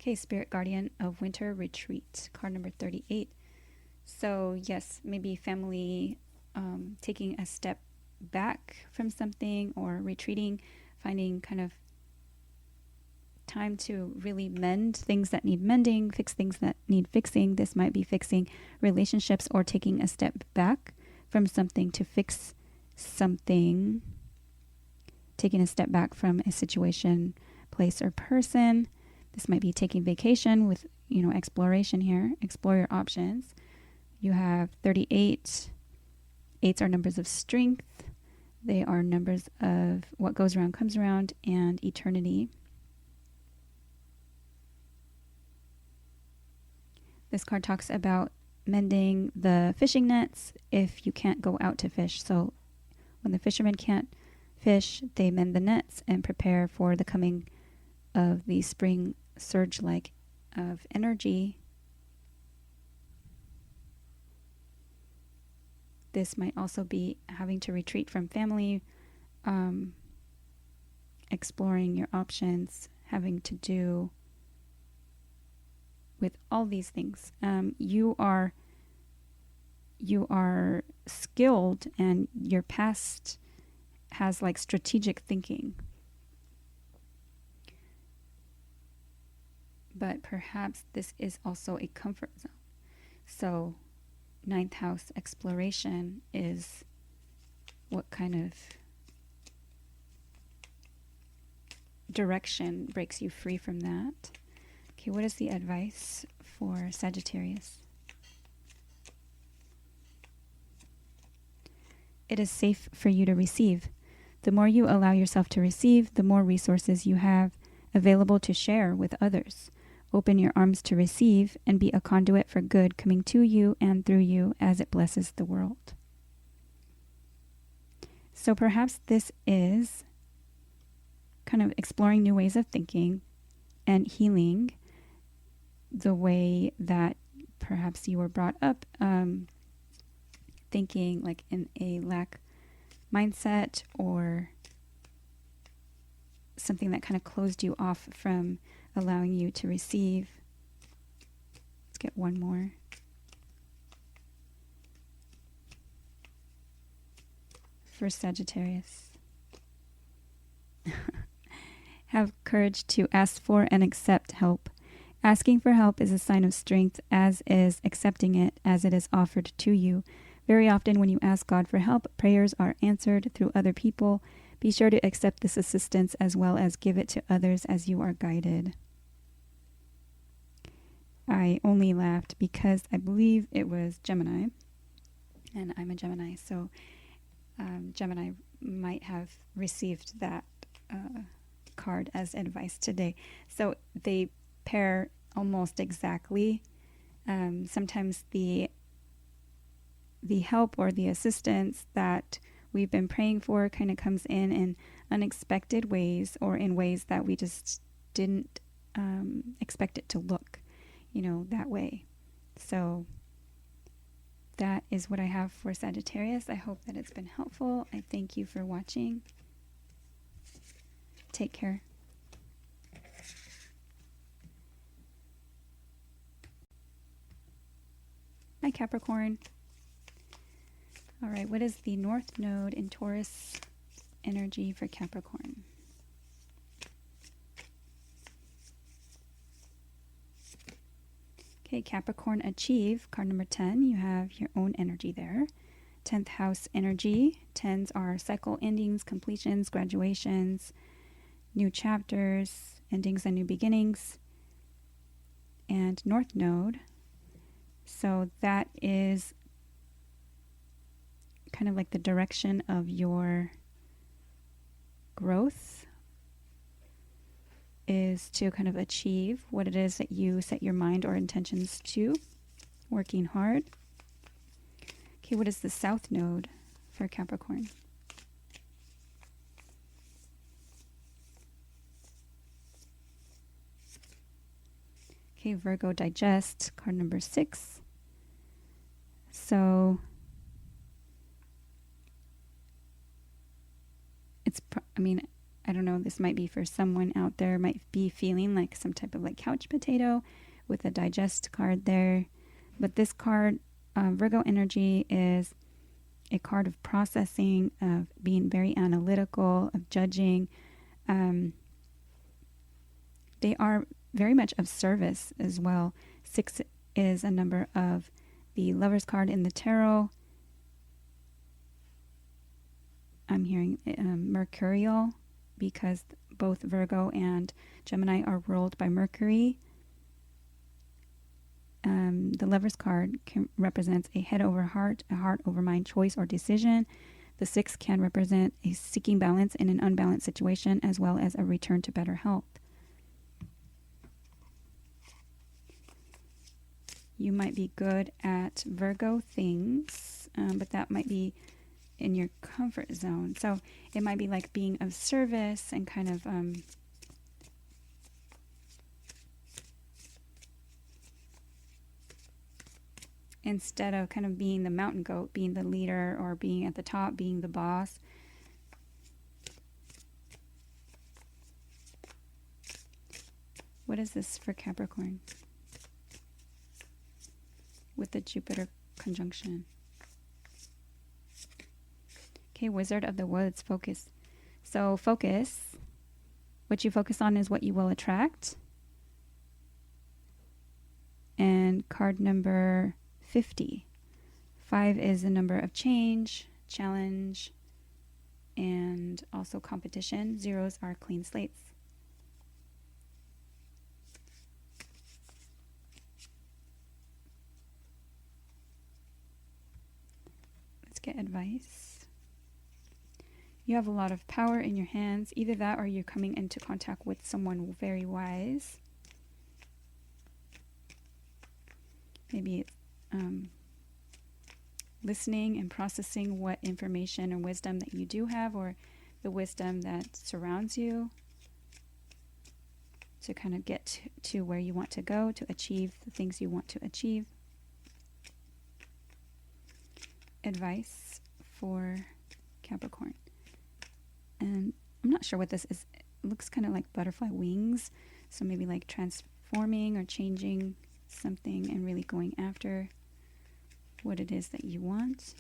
Okay, Spirit Guardian of Winter Retreat, card number 38. So yes, maybe family taking a step back from something or retreating, finding kind of time to really mend things that need mending, fix things that need fixing. This might be fixing relationships or taking a step back from something to fix something, taking a step back from a situation, place, or person. This might be taking vacation with, exploration here. Explore your options. You have 38. Eights are numbers of strength. They are numbers of what goes around comes around and eternity. This card talks about mending the fishing nets if you can't go out to fish. So when the fishermen can't fish, they mend the nets and prepare for the coming of the spring surge-like of energy. This might also be having to retreat from family, exploring your options, having to do with all these things. You are skilled, and your past has like strategic thinking. But perhaps this is also a comfort zone. So ninth house exploration is what kind of direction breaks you free from that. Okay, what is the advice for Sagittarius? It is safe for you to receive. The more you allow yourself to receive, the more resources you have available to share with others. Open your arms to receive and be a conduit for good coming to you and through you as it blesses the world. So perhaps this is kind of exploring new ways of thinking and healing the way that perhaps you were brought up, thinking like in a lack mindset or something that kind of closed you off from allowing you to receive. Let's get one more. For Sagittarius. Have courage to ask for and accept help. Asking for help is a sign of strength, as is accepting it as it is offered to you. Very often when you ask God for help, prayers are answered through other people. Be sure to accept this assistance as well as give it to others as you are guided. I only laughed because I believe it was Gemini, and I'm a Gemini, so Gemini might have received that card as advice today. So they pair almost exactly. Sometimes the help or the assistance that we've been praying for kind of comes in unexpected ways, or in ways that we just didn't expect it to look, that way. So that is what I have for Sagittarius. I hope that it's been helpful. I thank you for watching. Take care. Hi, Capricorn. All right, what is the North Node in Taurus energy for Capricorn? Okay, Capricorn, achieve, card number 10. You have your own energy there. 10th house energy. 10s are cycle endings, completions, graduations, new chapters, endings and new beginnings. And North Node. So that is kind of like the direction of your growth, is to kind of achieve what it is that you set your mind or intentions to, working hard. Okay, what is the South Node for Capricorn? Okay, Virgo, digest, card number 6. So I don't know, this might be for someone out there, might be feeling like some type of like couch potato with a digest card there. But this card, Virgo energy, is a card of processing, of being very analytical, of judging. They are very much of service as well. 6 is a number of the Lover's card in the tarot. I'm hearing mercurial, because both Virgo and Gemini are ruled by Mercury. The Lover's card represents a head over heart, a heart over mind choice or decision. The 6 can represent a seeking balance in an unbalanced situation, as well as a return to better health. You might be good at Virgo things, but that might be in your comfort zone. So it might be like being of service and kind of instead of kind of being the mountain goat, being the leader, or being at the top, being the boss. What is this for Capricorn with the Jupiter conjunction? Okay, Wizard of the Woods, focus. So focus. What you focus on is what you will attract. And card number 50. 5 is the number of change, challenge, and also competition. 0s are clean slates. Let's get advice. You have a lot of power in your hands. Either that or you're coming into contact with someone very wise. Maybe it's listening and processing what information and wisdom that you do have, or the wisdom that surrounds you, to kind of get to where you want to go, to achieve the things you want to achieve. Advice for Capricorn. And I'm not sure what this is. It looks kind of like butterfly wings. So maybe like transforming or changing something and really going after what it is that you want.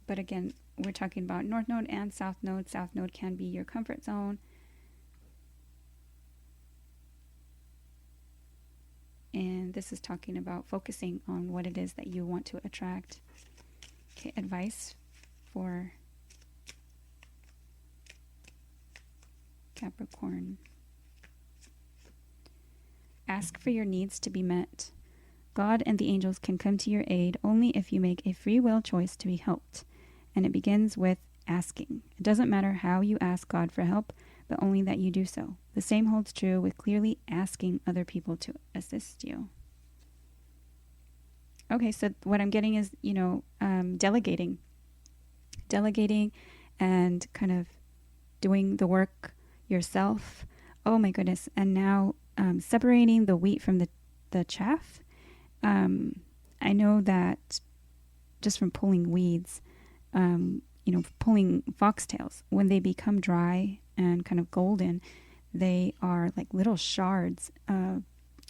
But again, we're talking about North Node and South Node. South Node can be your comfort zone. And this is talking about focusing on what it is that you want to attract. Okay, advice for Capricorn. Ask for your needs to be met. God and the angels can come to your aid only if you make a free will choice to be helped. And it begins with asking. It doesn't matter how you ask God for help, but only that you do so. The same holds true with clearly asking other people to assist you. Okay, so what I'm getting is, delegating. Delegating and kind of doing the work yourself. Oh my goodness. And now separating the wheat from the chaff. I know that just from pulling weeds, pulling foxtails, when they become dry and kind of golden, they are like little shards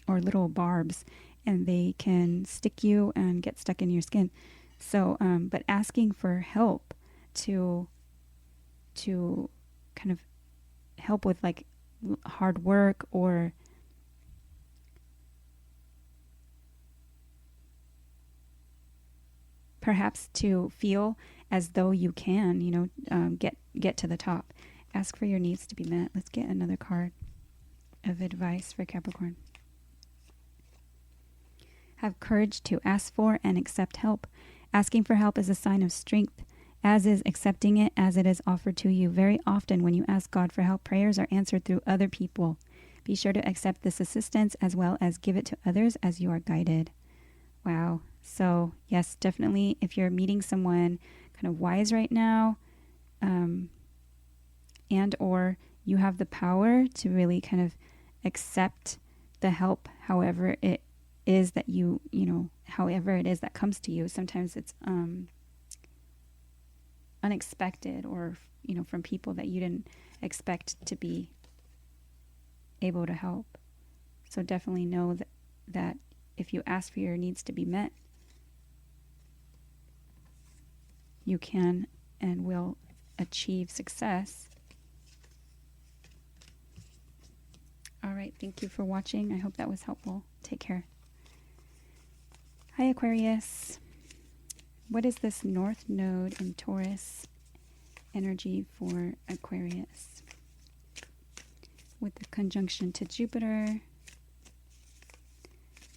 or little barbs, and they can stick you and get stuck in your skin. So, but asking for help to kind of help with like hard work, or perhaps to feel as though you can, get to the top. Ask for your needs to be met. Let's get another card of advice for Capricorn. Have courage to ask for and accept help. Asking for help is a sign of strength, as is accepting it as it is offered to you. Very often when you ask God for help, prayers are answered through other people. Be sure to accept this assistance as well as give it to others as you are guided. Wow. So yes, definitely if you're meeting someone kind of wise right now, and or you have the power to really kind of accept the help, however it is that however it is that comes to you. Sometimes it's unexpected, or from people that you didn't expect to be able to help. So definitely know that if you ask for your needs to be met, you can and will achieve success. All right, thank you for watching. I hope that was helpful. Take care. Hi, Aquarius. What is this North Node in Taurus energy for Aquarius? With the conjunction to Jupiter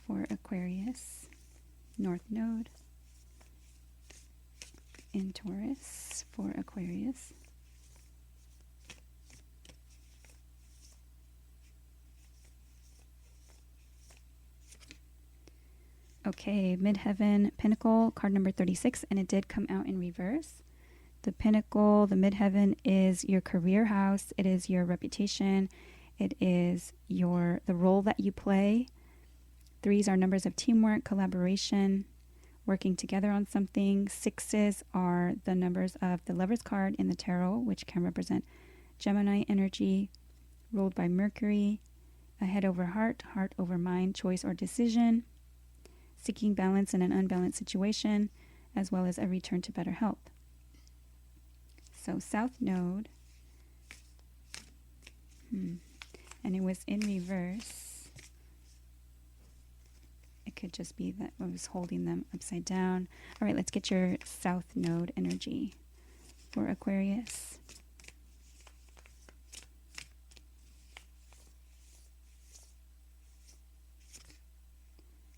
for Aquarius. North Node in Taurus for Aquarius. Okay, Midheaven Pinnacle, card number 36, and it did come out in reverse. The Pinnacle, the Midheaven, is your career house. It is your reputation. It is the role that you play. Threes are numbers of teamwork, collaboration, working together on something. Sixes are the numbers of the Lover's card in the tarot, which can represent Gemini energy, ruled by Mercury. A head over heart, heart over mind, choice or decision. Seeking balance in an unbalanced situation, as well as a return to better health. So South Node, and it was in reverse. It could just be that I was holding them upside down. All right, let's get your South Node energy for Aquarius.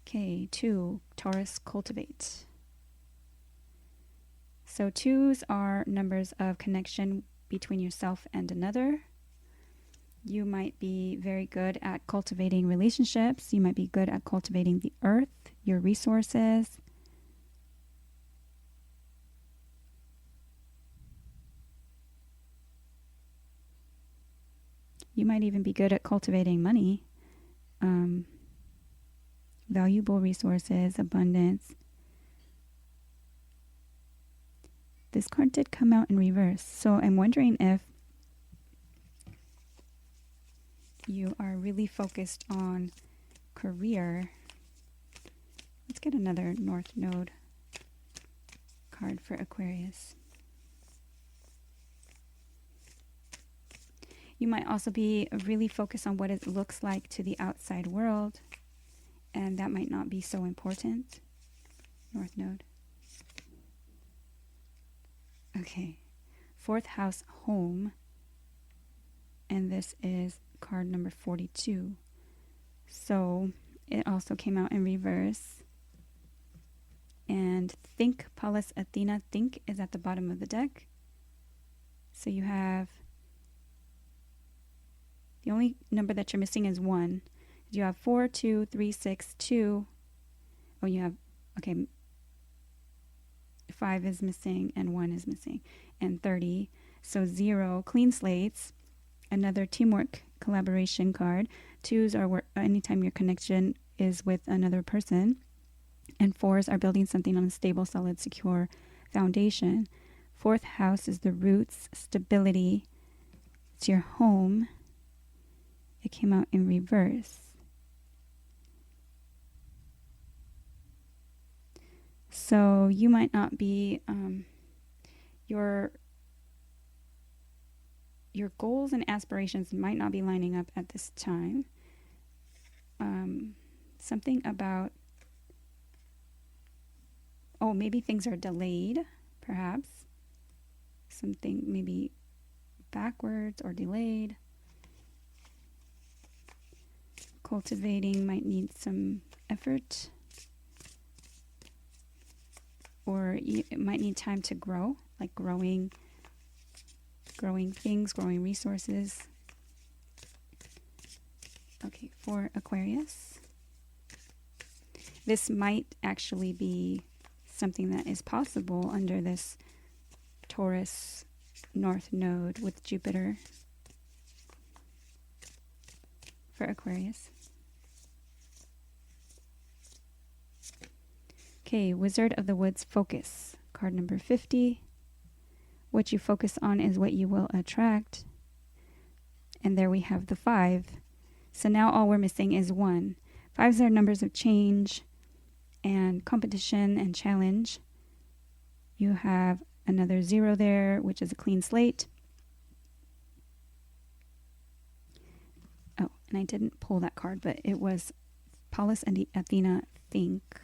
Okay, 2, Taurus, cultivate. So 2s are numbers of connection between yourself and another. You might be very good at cultivating relationships. You might be good at cultivating the earth, your resources. You might even be good at cultivating money. Valuable resources, abundance. This card did come out in reverse, so I'm wondering if you are really focused on career. Let's get another North Node card for Aquarius. You might also be really focused on what it looks like to the outside world, and that might not be so important. North Node. Okay. 4th house, home. And this is card number 42. So it also came out in reverse. And Think, Pallas Athena, Think is at the bottom of the deck. So you have, the only number that you're missing is 1. You have 4, 2, 3, 6, 2. Oh, you have, okay, 5 is missing and 1 is missing. And 30. So 0, clean slates. Another teamwork collaboration card. 2s are where anytime your connection is with another person. And 4s are building something on a stable, solid, secure foundation. 4th house is the roots, stability. It's your home. It came out in reverse. So you might not be, your goals and aspirations might not be lining up at this time. Something about, maybe things are delayed, perhaps. Something maybe backwards or delayed. Cultivating might need some effort. Or it might need time to grow, like growing things, growing resources. Okay, for Aquarius. This might actually be something that is possible under this Taurus North Node with Jupiter for Aquarius. Okay, Wizard of the Woods, focus. Card number 50. What you focus on is what you will attract. And there we have the 5. So now all we're missing is 1. 5s are numbers of change and competition and challenge. You have another 0 there, which is a clean slate. Oh, and I didn't pull that card, but it was Pallas and Athena think.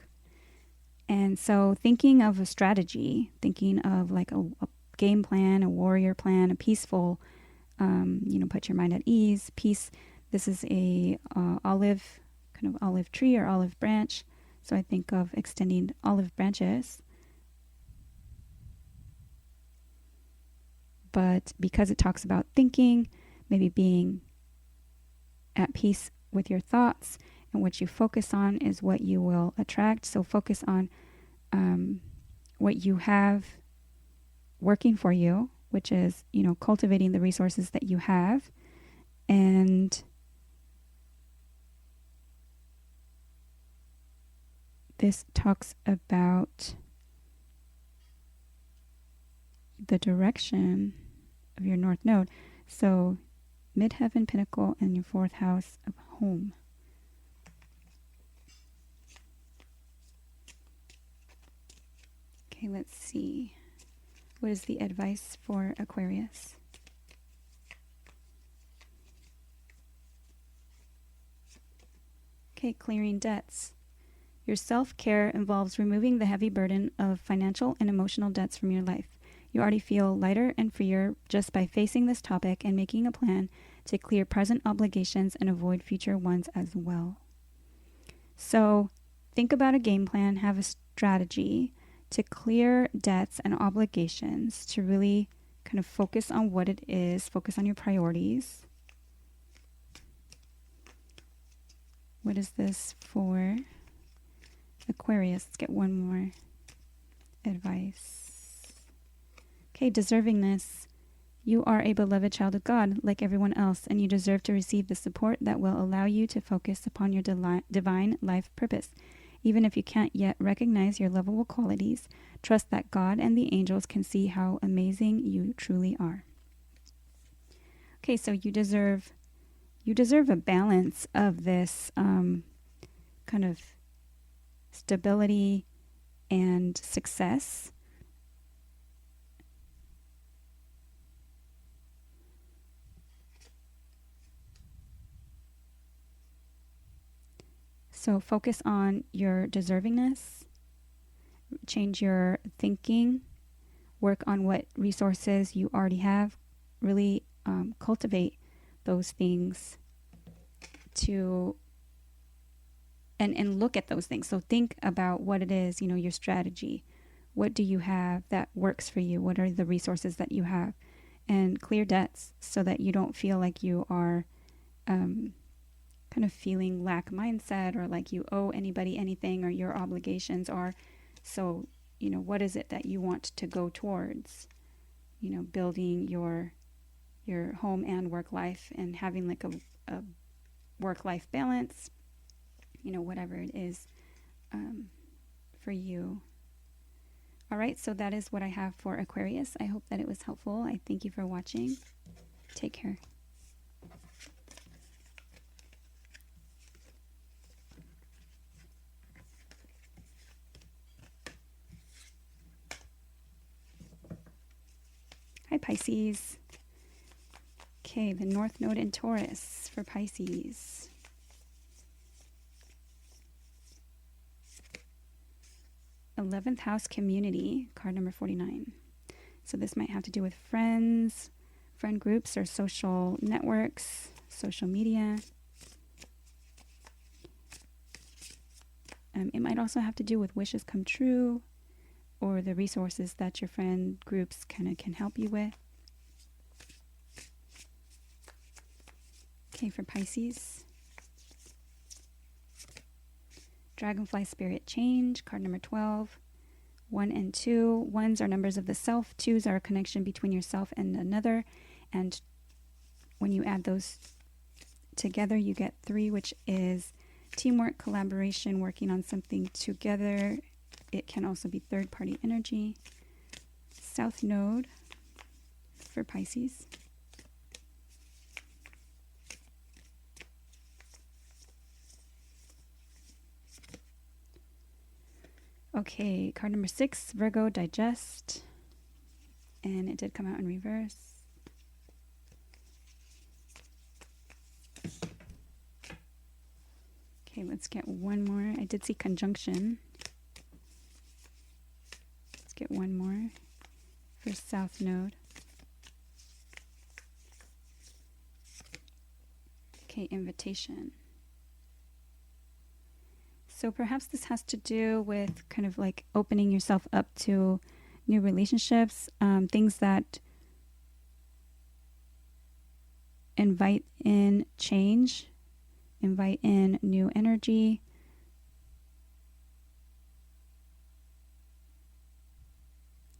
And so thinking of a strategy, thinking of like a game plan, a warrior plan, a peaceful, put your mind at ease, peace. This is a olive tree or olive branch. So I think of extending olive branches. But because it talks about thinking, maybe being at peace with your thoughts, and what you focus on is what you will attract. So focus on what you have working for you, which is, cultivating the resources that you have. And this talks about the direction of your north node. So midheaven, pinnacle, and your 4th house of home. Okay, let's see. What is the advice for Aquarius? Okay, clearing debts. Your self-care involves removing the heavy burden of financial and emotional debts from your life. You already feel lighter and freer just by facing this topic and making a plan to clear present obligations and avoid future ones as well. So think about a game plan, have a strategy to clear debts and obligations, to really kind of focus on what it is, focus on your priorities. What is this for Aquarius? Let's get one more advice. Okay, deservingness. You are a beloved child of God, like everyone else, and you deserve to receive the support that will allow you to focus upon your divine life purpose. Even if you can't yet recognize your lovable qualities, trust that God and the angels can see how amazing you truly are. Okay, so you deserve a balance of this kind of stability and success. So focus on your deservingness, change your thinking, work on what resources you already have, really cultivate those things and look at those things. So think about what it is, your strategy. What do you have that works for you? What are the resources that you have? And clear debts so that you don't feel like you are kind of feeling lack mindset, or like you owe anybody anything, or your obligations are. So, what is it that you want to go towards? Building your home and work life, and having like a work-life balance, whatever it is for you. All right, so that is what I have for Aquarius. I hope that it was helpful. I thank you for watching. Take care. Hi, Pisces. Okay, the North Node in Taurus for Pisces. '11th house community, card number 49. So this might have to do with friends, friend groups, or social networks, social media. It might also have to do with wishes come true, or the resources that your friend groups kind of can help you with. Okay, for Pisces. Dragonfly Spirit Change, card number 12. 1 and 2. 1s are numbers of the self. 2s are a connection between yourself and another. And when you add those together, you get 3, which is teamwork, collaboration, working on something together, it can also be third-party energy. South Node for Pisces. Okay, card number 6, Virgo, digest. And it did come out in reverse. Okay, let's get one more. I did see conjunction. Let's get one more for South Node. Okay, invitation. So perhaps this has to do with kind of like opening yourself up to new relationships, things that invite in change, invite in new energy.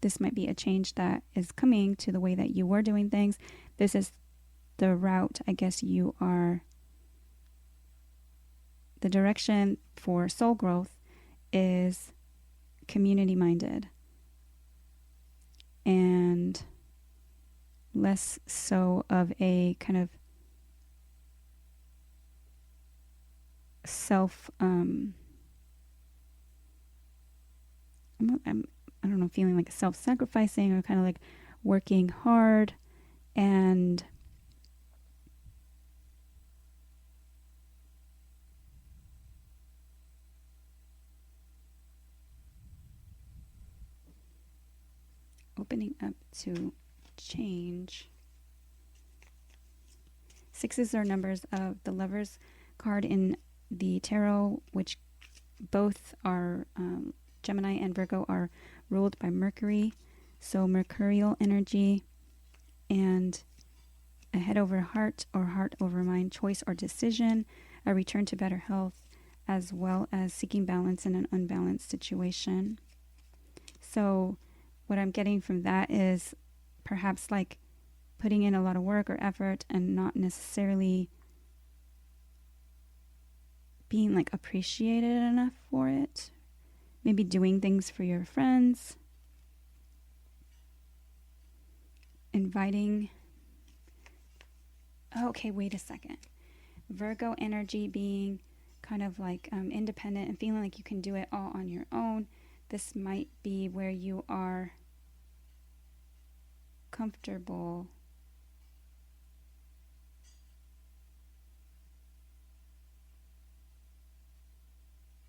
This might be a change that is coming to the way that you were doing things. This is the route, I guess you are. The direction for soul growth is community-minded and less so of a kind of self, I don't know, feeling like self-sacrificing or kind of like working hard and opening up to change. Sixes are numbers of the Lovers card in the tarot, which both are Gemini and Virgo are ruled by Mercury. So mercurial energy and a head over heart or heart over mind choice or decision, a return to better health, as well as seeking balance in an unbalanced situation. So what I'm getting from that is perhaps like putting in a lot of work or effort and not necessarily being like appreciated enough for it. Maybe doing things for your friends. Inviting. Oh, okay, wait a second. Virgo energy being kind of like independent and feeling like you can do it all on your own. This might be where you are comfortable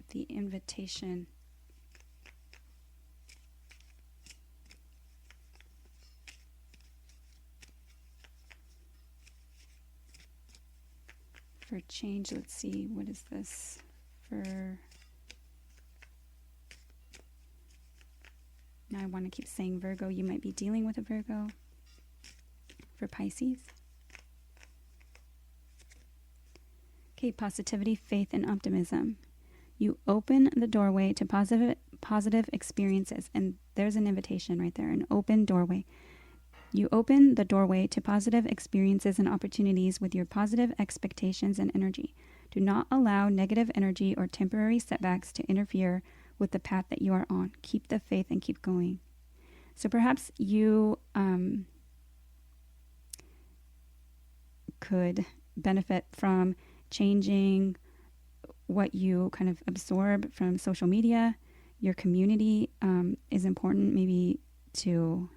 the invitation for change. Let's see, what is this for? Now I want to keep saying Virgo. You might be dealing with a Virgo. For Pisces. Okay, positivity, faith, and optimism. You open the doorway to positive experiences. And there's an invitation right there, an open doorway. You open the doorway to positive experiences and opportunities with your positive expectations and energy. Do not allow negative energy or temporary setbacks to interfere with the path that you are on. Keep the faith and keep going. So perhaps you could benefit from changing what you kind of absorb from social media. Your community is important, maybe to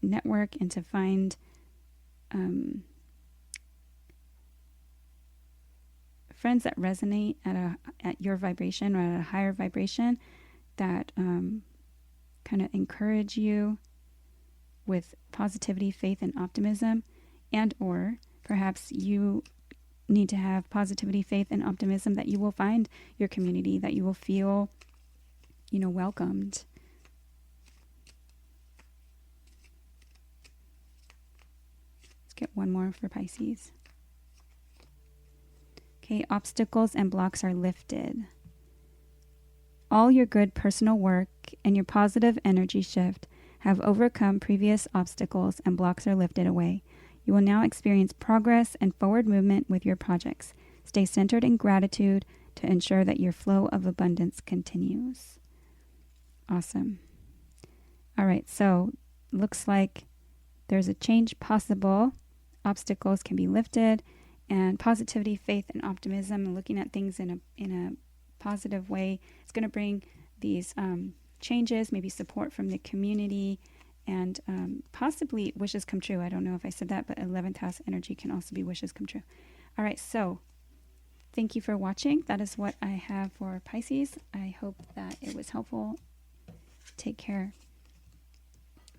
network and to find friends that resonate at your vibration or at a higher vibration that kind of encourage you with positivity, faith, and optimism, and or perhaps you need to have positivity, faith, and optimism that you will find your community, that you will feel, welcomed. Let's get one more for Pisces. Okay, obstacles and blocks are lifted. All your good personal work and your positive energy shift have overcome previous obstacles and blocks are lifted away. You will now experience progress and forward movement with your projects. Stay centered in gratitude, to ensure that your flow of abundance continues. Awesome. All right, so looks like there's a change possible. Obstacles can be lifted, and positivity, faith, and optimism, and looking at things in a positive way, it's going to bring these changes, maybe support from the community, and possibly wishes come true. I don't know if I said that, but 11th house energy can also be wishes come true. All right, so thank you for watching. That is what I have for Pisces. I hope that it was helpful. Take care.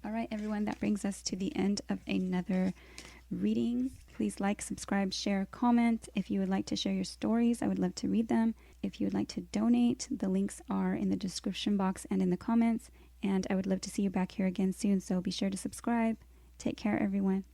All right, everyone, that brings us to the end of another reading. Please like, subscribe, share, comment. If you would like to share your stories, I would love to read them. If you would like to donate, the links are in the description box and in the comments. And I would love to see you back here again soon, so be sure to subscribe. Take care, everyone.